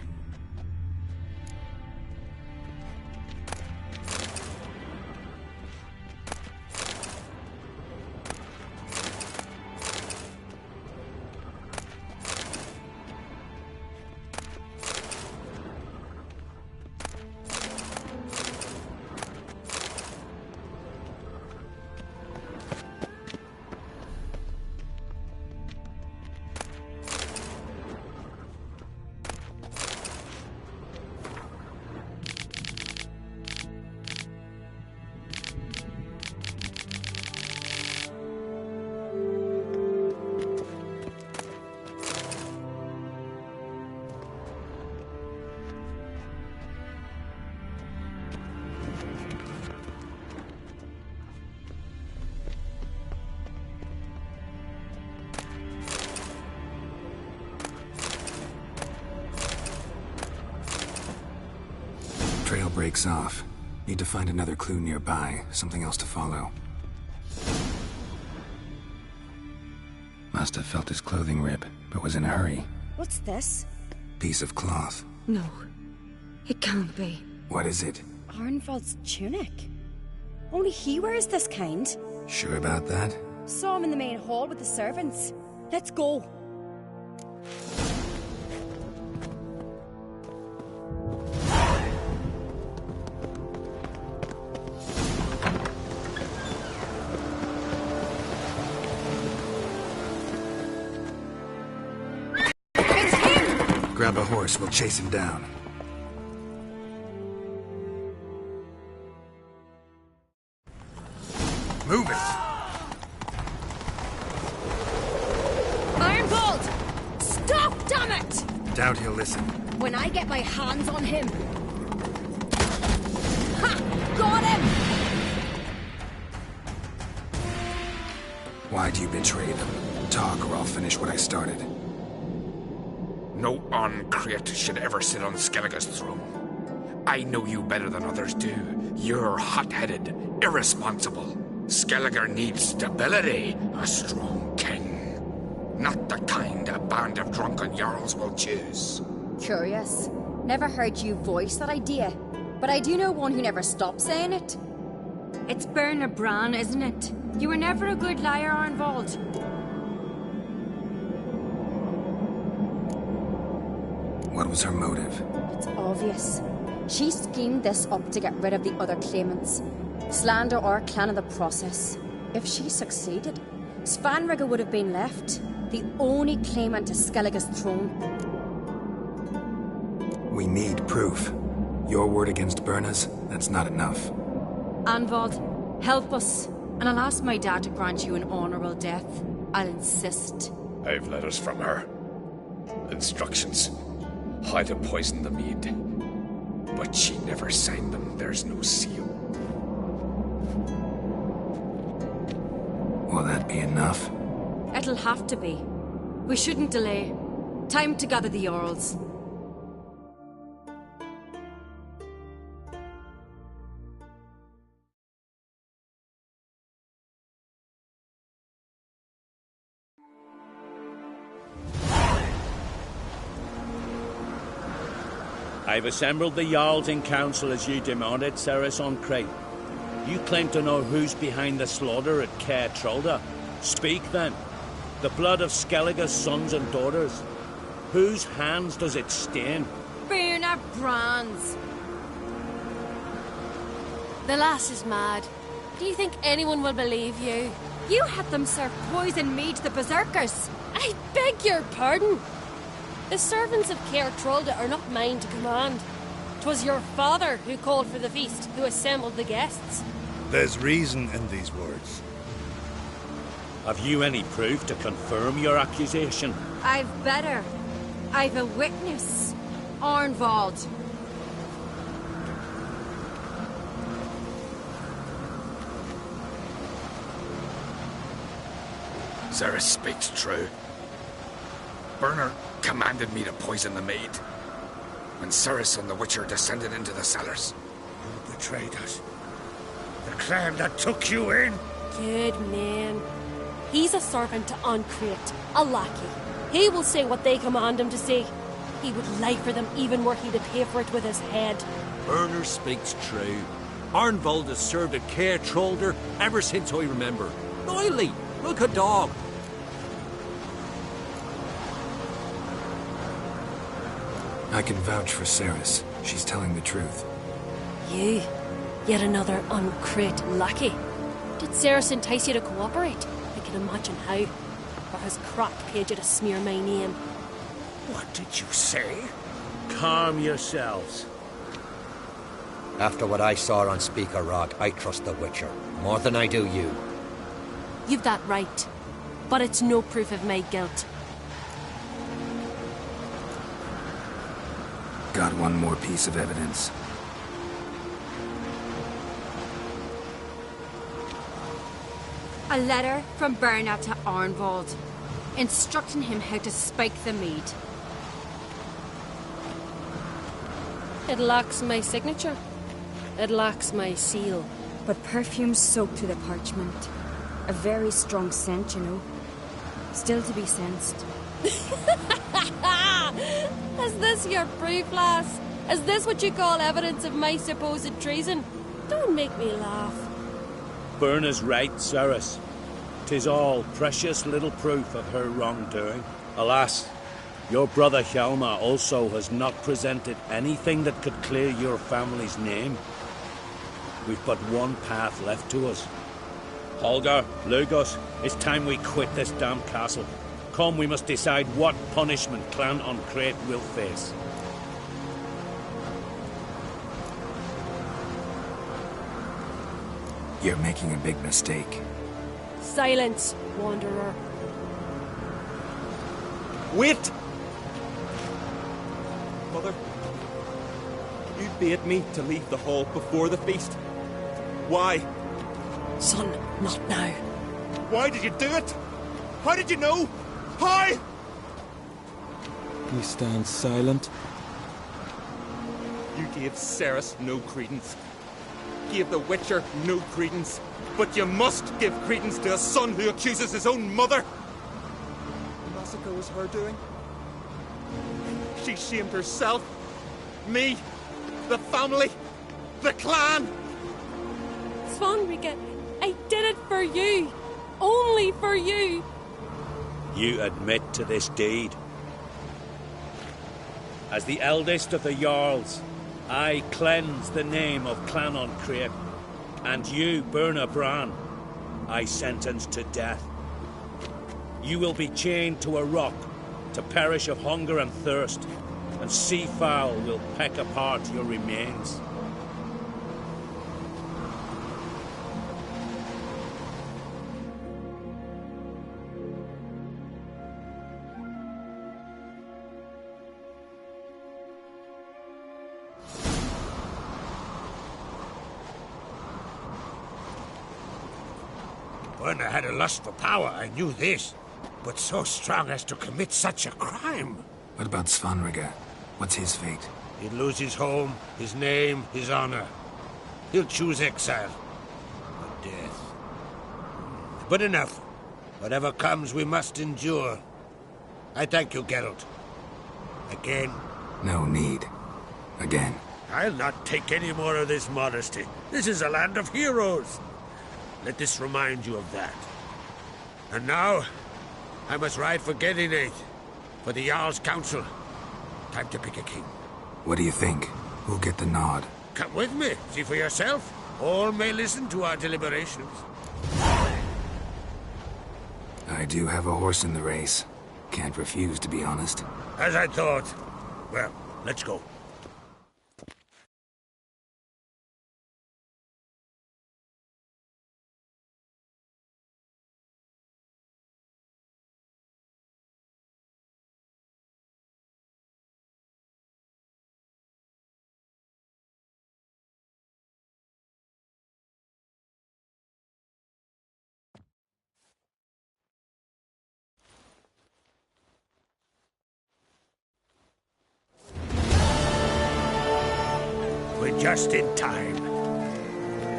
Trail breaks off. Need to find another clue nearby, something else to follow. Must have felt his clothing rip, but was in a hurry. What's this? Piece of cloth. No, it can't be. What is it? Arnvald's tunic. Only he wears this kind. Sure about that? Saw him in the main hall with the servants. Let's go. Grab a horse, we'll chase him down. Move it! Arnvald! Stop, damn it! Doubt he'll listen. When I get my hands on him... Ha! Got him! Why'd you betray them? Talk or I'll finish what I started. No Uncreate should ever sit on Skellige's throne. I know you better than others do. You're hot-headed, irresponsible. Skellige needs stability, a strong king. Not the kind a band of drunken jarls will choose. Curious. Never heard you voice that idea, but I do know one who never stopped saying it. It's Berna Bran, isn't it? You were never a good liar, Arnvald. What was her motive? It's obvious. She schemed this up to get rid of the other claimants. Slander our clan in the process. If she succeeded, Svanrigga would have been left, the only claimant to Skellige's throne. We need proof. Your word against Berna's, that's not enough. Arnvald, help us, and I'll ask my dad to grant you an honourable death. I'll insist. I've letters from her. Instructions. How to poison the mead. But she never signed them. There's no seal. Will that be enough? It'll have to be. We shouldn't delay. Time to gather the Jarls. I've assembled the Jarls in council as you demanded, Ceres on Crate. You claim to know who's behind the slaughter at Caer Trolda. Speak then. The blood of Skellige's sons and daughters. Whose hands does it stain? Berna Bran's. The lass is mad. Do you think anyone will believe you? You had them serve poison mead to the berserkers. I beg your pardon. The servants of Caer Trolda are not mine to command. 'Twas your father who called for the feast, who assembled the guests. There's reason in these words. Have you any proof to confirm your accusation? I've better. I've a witness. Arnvald. Ceres speaks true. Berna commanded me to poison the maid. When Ceres and the Witcher descended into the cellars. You betrayed us. The clan that took you in. Good man. He's a servant to Ancrate, a lackey. He will say what they command him to say. He would lie for them even were he to pay for it with his head. Berner speaks true. Arnvald has served at Caer Trolder ever since I remember. Loyally, like a dog. I can vouch for Ceres. She's telling the truth. You? Yet another Ancrate lackey? Did Ceres entice you to cooperate? I can imagine how. Or has Croc paid you to smear my name? What did you say? Calm yourselves. After what I saw on Speaker Rock, I trust the Witcher. More than I do you. You've that right. But it's no proof of my guilt. Got one more piece of evidence. A letter from Berna to Arnvald, instructing him how to spike the mead. It lacks my signature. It lacks my seal. But perfume soaked through the parchment. A very strong scent, you know. Still to be sensed. Is this your proof, lass? Is this what you call evidence of my supposed treason? Don't make me laugh. Berna's right, Ceres. 'Tis all precious little proof of her wrongdoing. Alas, your brother Hjalmar also has not presented anything that could clear your family's name. We've but one path left to us. Holger, Lugos, it's time we quit this damn castle. Come, we must decide what punishment Clan Ancrate will face. You're making a big mistake. Silence, wanderer. Wait! Mother, you bade me to leave the hall before the feast. Why? Son, not now. Why did you do it? How did you know? How? You stand silent. You gave Ceres no credence. Gave the Witcher no credence. But you must give credence to a son who accuses his own mother. The massacre was her doing. She shamed herself. Me, the family, the clan. Svanrige, I did it for you. Only for you. You admit to this deed. As the eldest of the Jarls, I cleanse the name of Clannon Creip, and you, Burna Bran, I sentence to death. You will be chained to a rock to perish of hunger and thirst, and sea fowl will peck apart your remains. Burna had a lust for power, I knew this. But so strong as to commit such a crime. What about Svanrige? What's his fate? He'd lose his home, his name, his honor. He'll choose exile. Or death. But enough. Whatever comes, we must endure. I thank you, Geralt. Again. No need. Again. I'll not take any more of this modesty. This is a land of heroes. Let this remind you of that. And now, I must ride for Gedinate, for the Jarl's Council. Time to pick a king. What do you think? Who'll get the nod? Come with me, see for yourself. All may listen to our deliberations. I do have a horse in the race. Can't refuse, to be honest. As I thought. Well, let's go. We're just in time.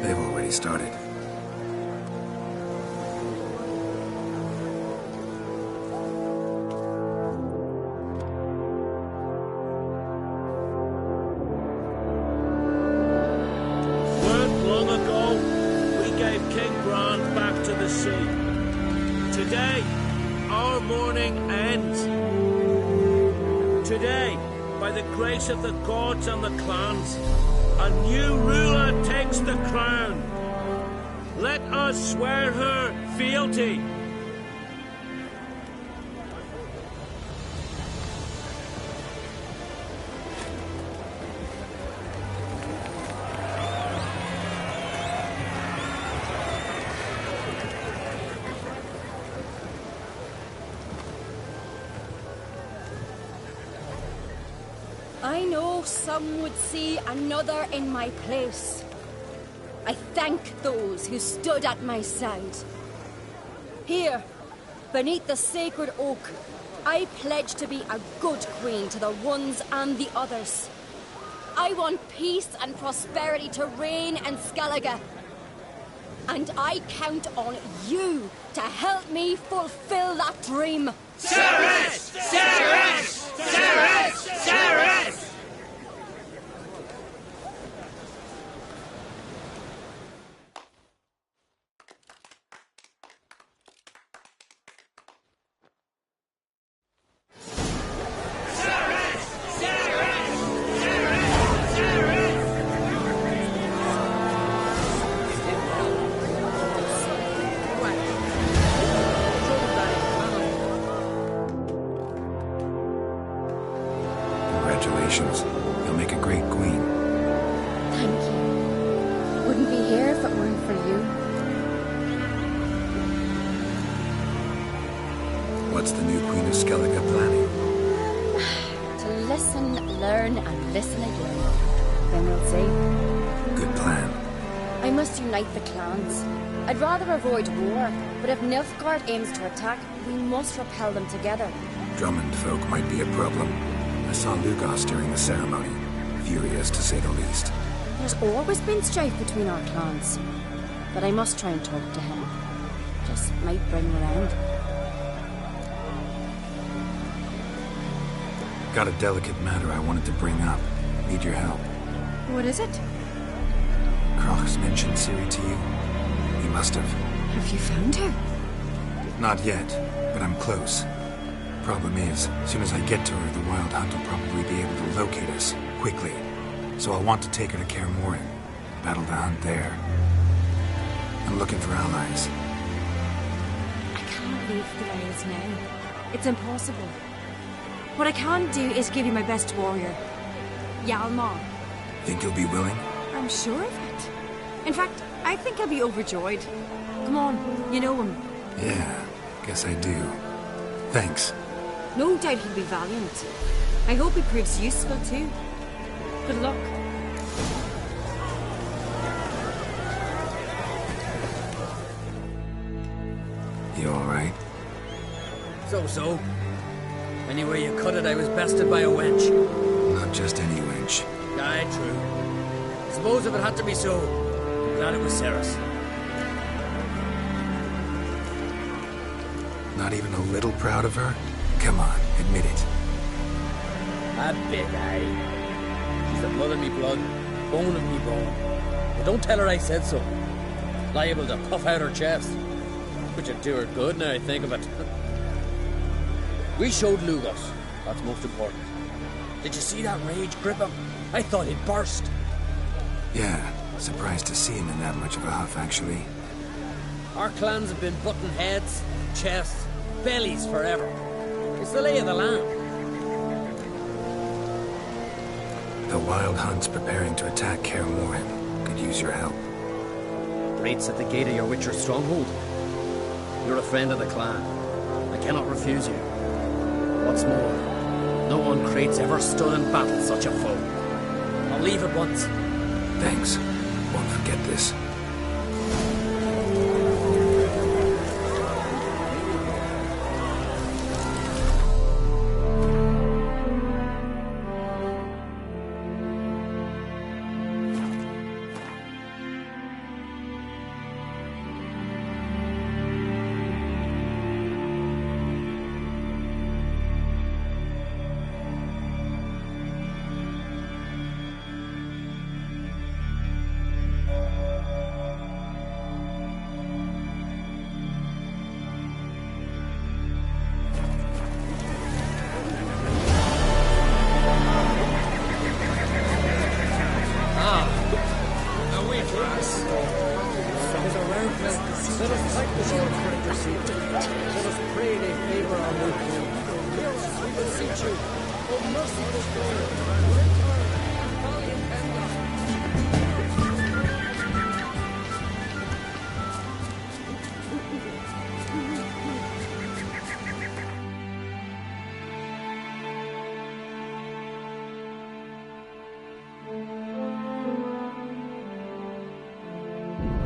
They've already started. Weren't long ago, we gave King Bran back to the sea. Today, our mourning ends. Today, by the grace of the gods and the clans, a new ruler takes the crown. Let us swear her fealty. I know some would see another in my place. I thank those who stood at my side. Here, beneath the sacred oak, I pledge to be a good queen to the ones and the others. I want peace and prosperity to reign in Skellige. And I count on you to help me fulfill that dream. Ceres! Ceres! Ceres! Ceres! Congratulations. You'll make a great queen. Thank you. Wouldn't be here if it weren't for you. What's the new Queen of Skellige planning? To listen, learn, and listen again. Then we'll see. Good plan. I must unite the clans. I'd rather avoid war, but if Nilfgaard aims to attack, we must repel them together. Drummond folk might be a problem. I saw Lugos during the ceremony. Furious, to say the least. There's always been strife between our clans. But I must try and talk to him. Just might bring him around. Got a delicate matter I wanted to bring up. Need your help. What is it? Croc's mentioned Ciri to you? He must have. Have you found her? Not yet, but I'm close. Problem is, as soon as I get to her, the Wild Hunt will probably be able to locate us, quickly. So I'll want to take her to Kaer Morhen. Battle the hunt there. I'm looking for allies. I can't leave the way it is now. It's impossible. What I can do is give you my best warrior, Hjalmar. Think you'll be willing? I'm sure of it. In fact, I think he'll be overjoyed. Come on, you know him. Yeah, guess I do. Thanks. No doubt he'll be valiant. I hope he proves useful too. Good luck. You alright? So. Anyway you cut it, I was bested by a wench. Not just any wench. Aye, true. Suppose if it had to be so, I'm glad it was Ceres. Not even a little proud of her? Come on, admit it. A bit, aye. She's the blood of me blood, bone of me bone. But don't tell her I said so. Liable to puff out her chest. Which would do her good now I think of it. We showed Lugos. That's most important. Did you see that rage grip him? I thought he'd burst. Yeah, surprised to see him in that much of a huff, actually. Our clans have been butting heads, chests, bellies forever. It's the lay of the land. The Wild Hunt's preparing to attack Kaer Morhen. Could use your help. Raid's at the gate of your Witcher stronghold. You're a friend of the clan. I cannot refuse you. What's more, no one Crate's ever stood and battled such a foe. I'll leave at once. Thanks. Won't forget this.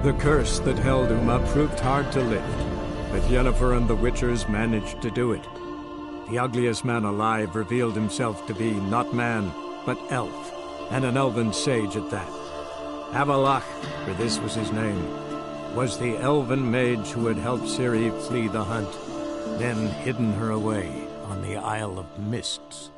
The curse that held Uma proved hard to lift, but Yennefer and the Witchers managed to do it. The ugliest man alive revealed himself to be not man, but elf, and an elven sage at that. Avalach, for this was his name, was the elven mage who had helped Ciri flee the hunt, then hidden her away on the Isle of Mists.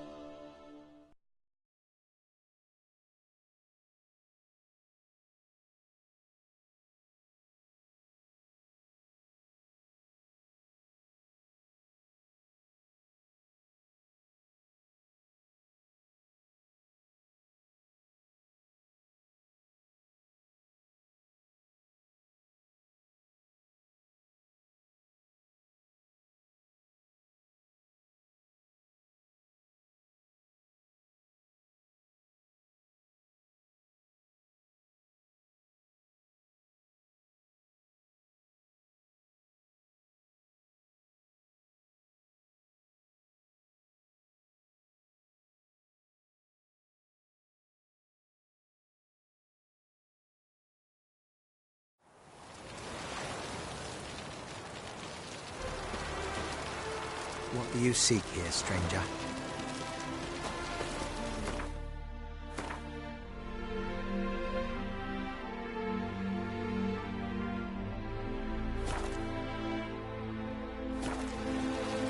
What do you seek here, stranger?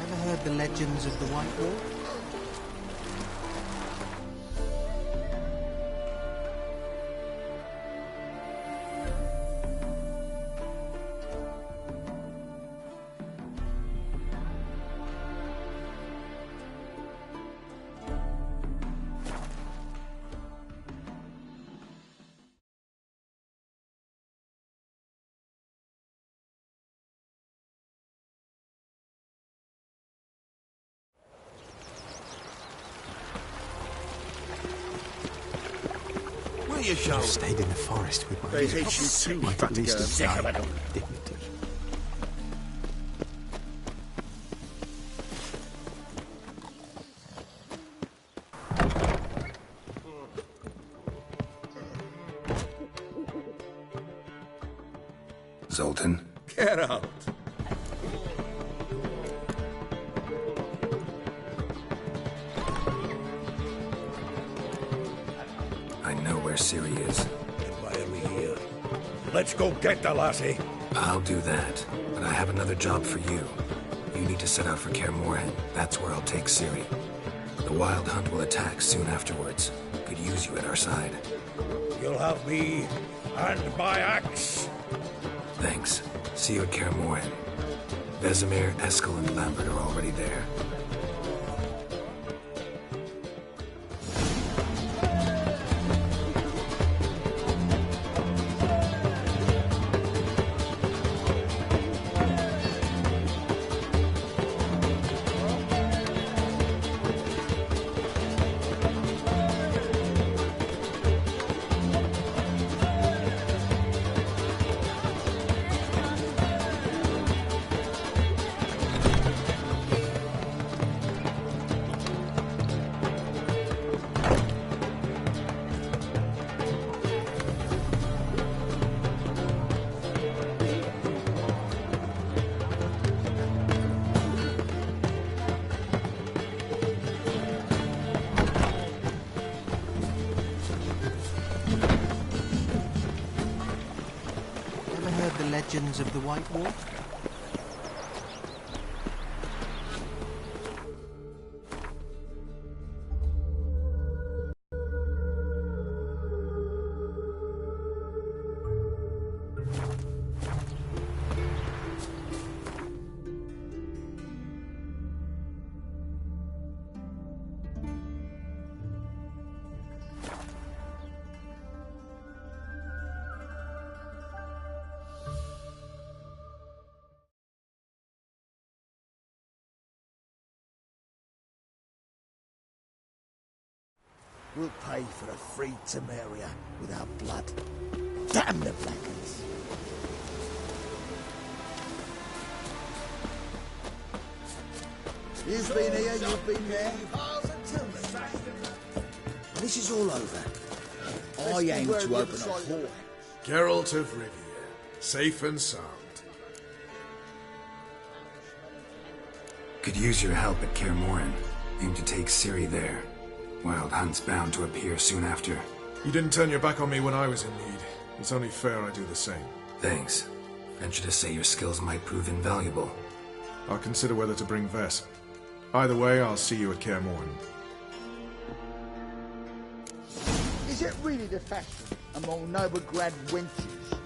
Ever heard the legends of the White Wolf? you shall. I've stayed in the forest with my They hate you too. Might at least have died with dignity. Zoltan? Get out. I know where Ciri is. Why are we here? Let's go get the lassie. I'll do that, but I have another job for you. You need to set out for Kaer Morhen. That's where I'll take Ciri. The Wild Hunt will attack soon afterwards. Could use you at our side. You'll have me and my axe. Thanks. See you at Kaer Morhen. Vesemir, Eskel, and Lambert are already there. Legends of the White Wolf? We'll pay for a free Temeria with our blood. Damn the blackers! You've been here, you've been there. This is all over. I aim to open a Haule. Geralt of Rivia, safe and sound. Could use your help at Kaer Morhen. Aim to take Ciri there. Wild Hunt's bound to appear soon after. You didn't turn your back on me when I was in need. It's only fair I do the same. Thanks. Venture to say your skills might prove invaluable. I'll consider whether to bring Ves. Either way, I'll see you at Kaer Morhen. Is it really the fashion among Novigrad wenches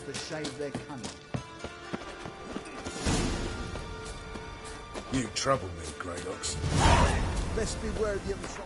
to shave their cunning? You trouble me, Greylocks. Best beware of the other side.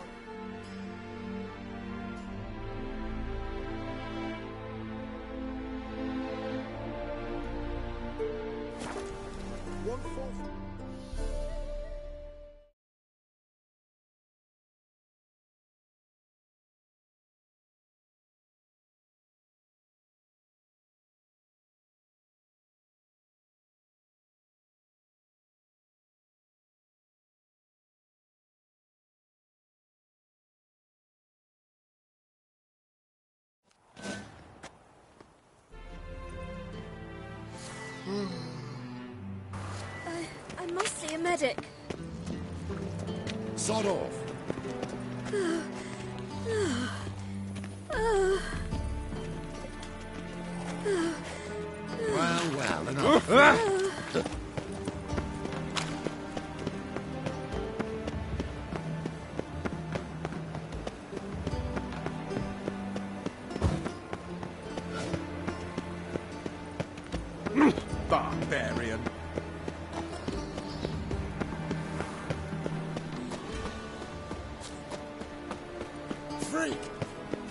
I must see a medic. Sod off. Well, enough. Barbarian. Freak!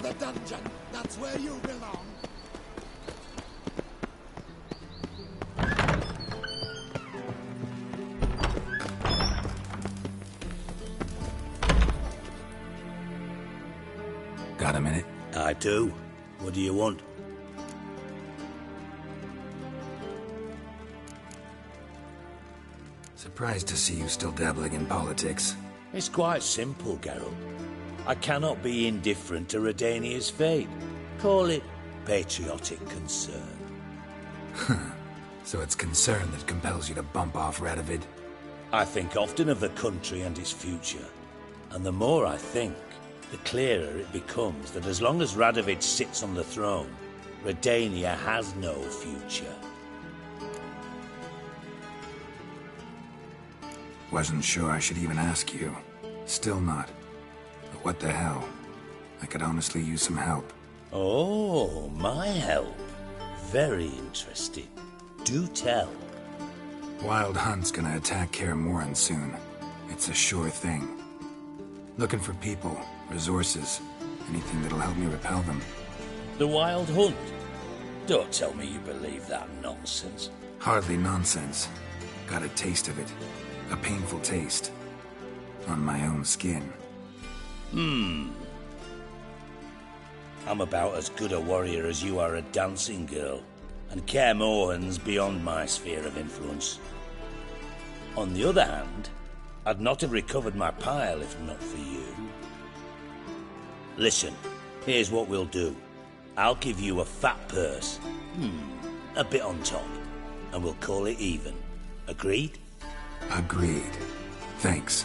The dungeon! That's where you belong! Got a minute? I do. What do you want? Surprised to see you still dabbling in politics. It's quite simple, Geralt. I cannot be indifferent to Redania's fate. Call it patriotic concern. So it's concern that compels you to bump off Radovid? I think often of the country and its future. And the more I think, the clearer it becomes that as long as Radovid sits on the throne, Redania has no future. Wasn't sure I should even ask you. Still not. But what the hell? I could honestly use some help. Oh, my help. Very interesting. Do tell. Wild Hunt's gonna attack Kaer Morhen soon. It's a sure thing. Looking for people, resources, anything that'll help me repel them. The Wild Hunt? Don't tell me you believe that nonsense. Hardly nonsense. Got a taste of it. A painful taste. On my own skin. I'm about as good a warrior as you are a dancing girl, and Kaer Morhen's beyond my sphere of influence. On the other hand, I'd not have recovered my pile if not for you. Listen, here's what we'll do. I'll give you a fat purse. A bit on top, and we'll call it even. Agreed? Agreed. Thanks.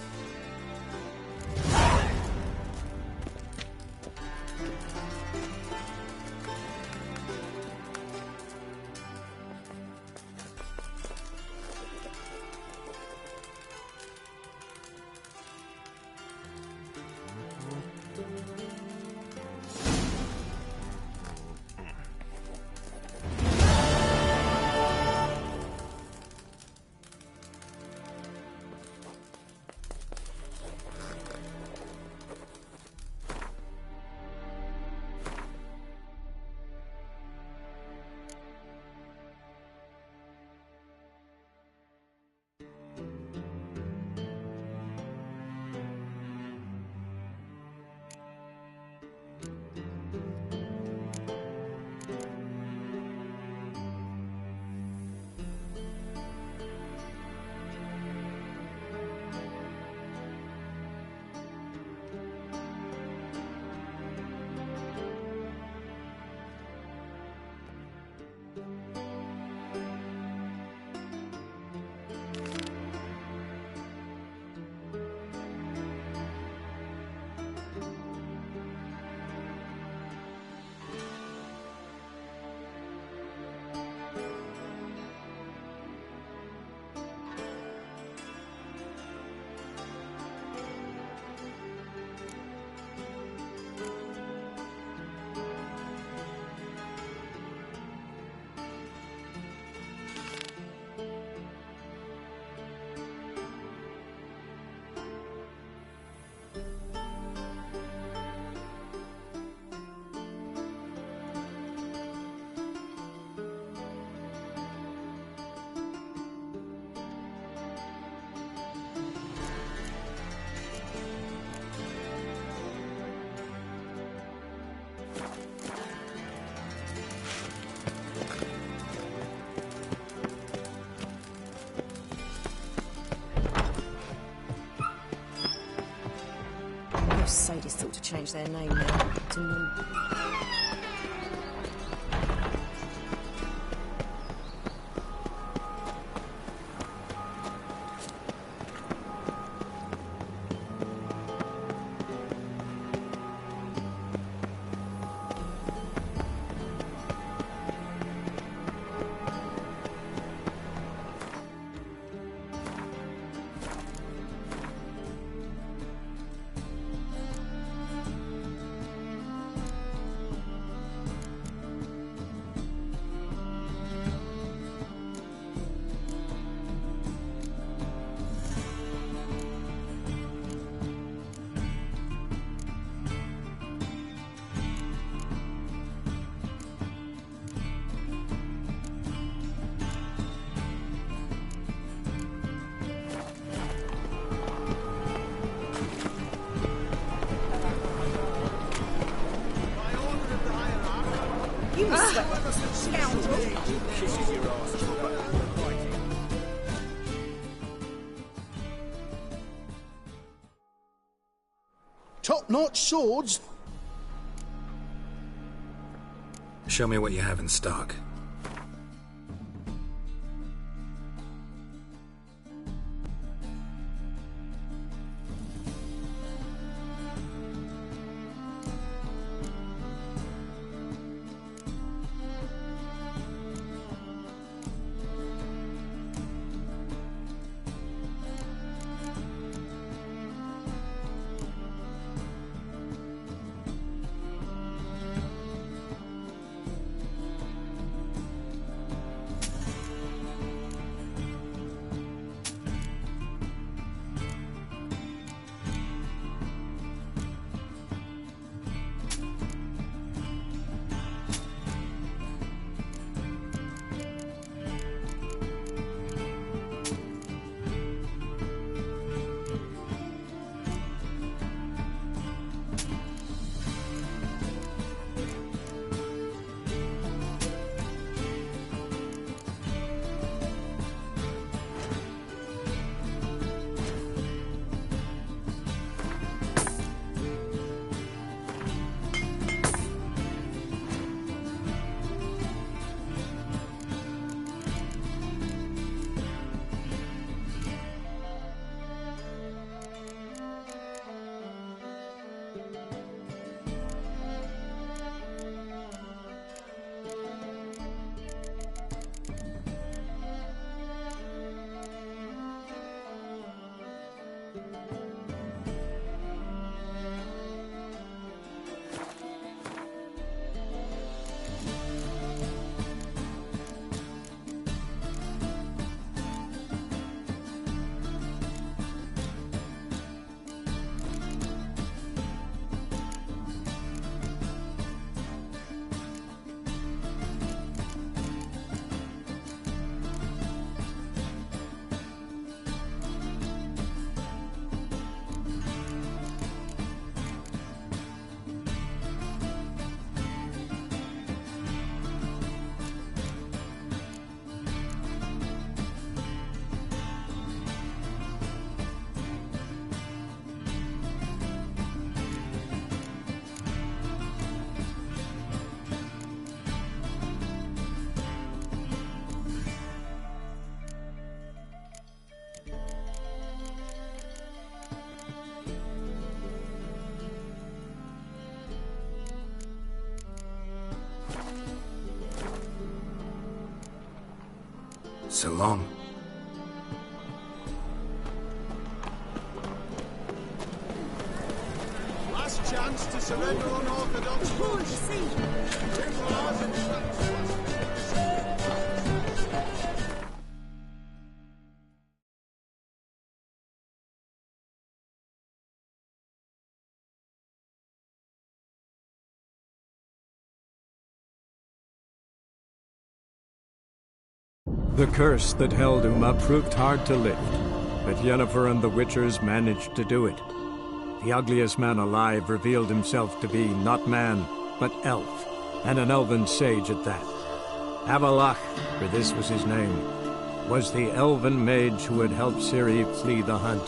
Sadies thought to change their name now to Moon. Top-notch swords? Show me what you have in stock. So long. Last chance to surrender unorthodox goods. The curse that held Uma proved hard to lift, but Yennefer and the Witchers managed to do it. The ugliest man alive revealed himself to be not man, but elf, and an elven sage at that. Avalach, for this was his name, was the elven mage who had helped Ciri flee the hunt,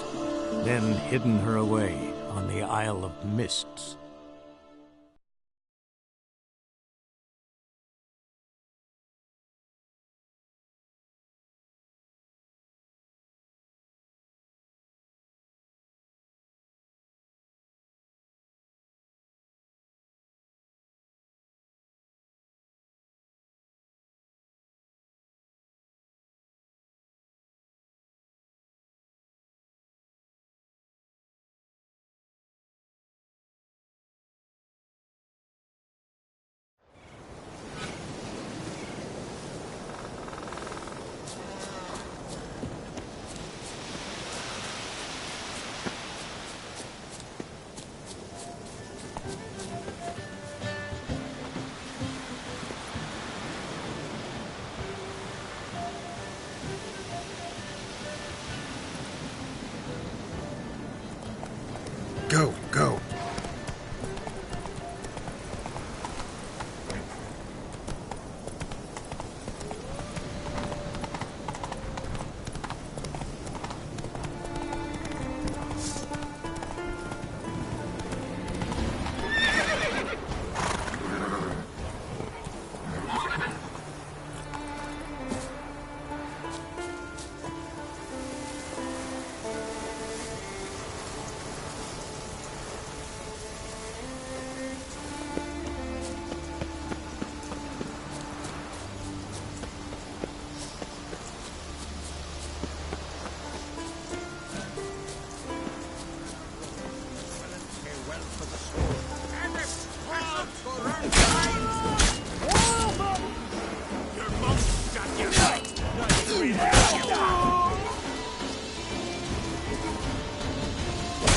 then hidden her away on the Isle of Mists.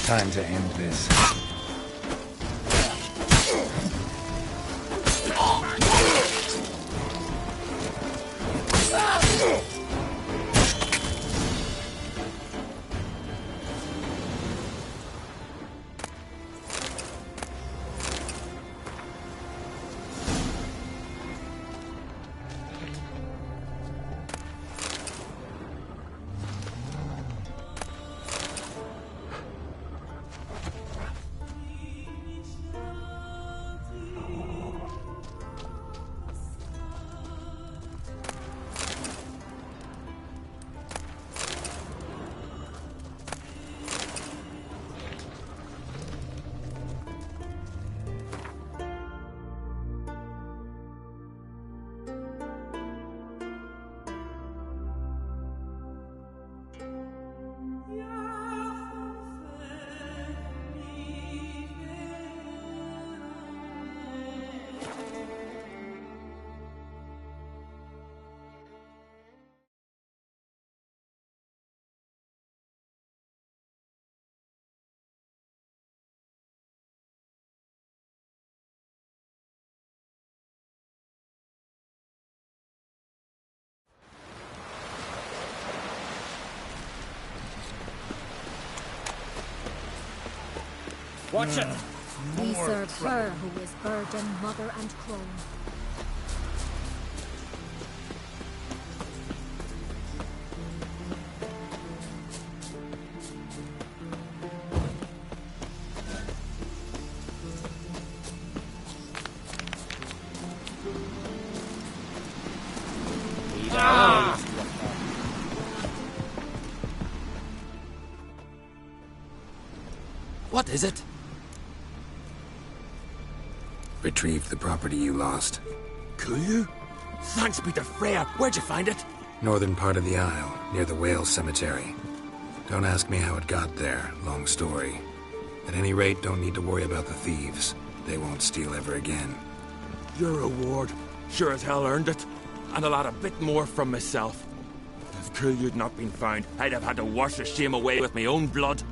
Time to end this. Watch it! We serve her who is burden, mother, and crone. What is it? Retrieved the property you lost. Could you? Thanks be to Freya. Where'd you find it? Northern part of the Isle, near the whale cemetery. Don't ask me how it got there. Long story. At any rate, don't need to worry about the thieves. They won't steal ever again. Your reward sure as hell earned it. And a lot a bit more from myself. If Kuyu'd not been found, I'd have had to wash the shame away with my own blood.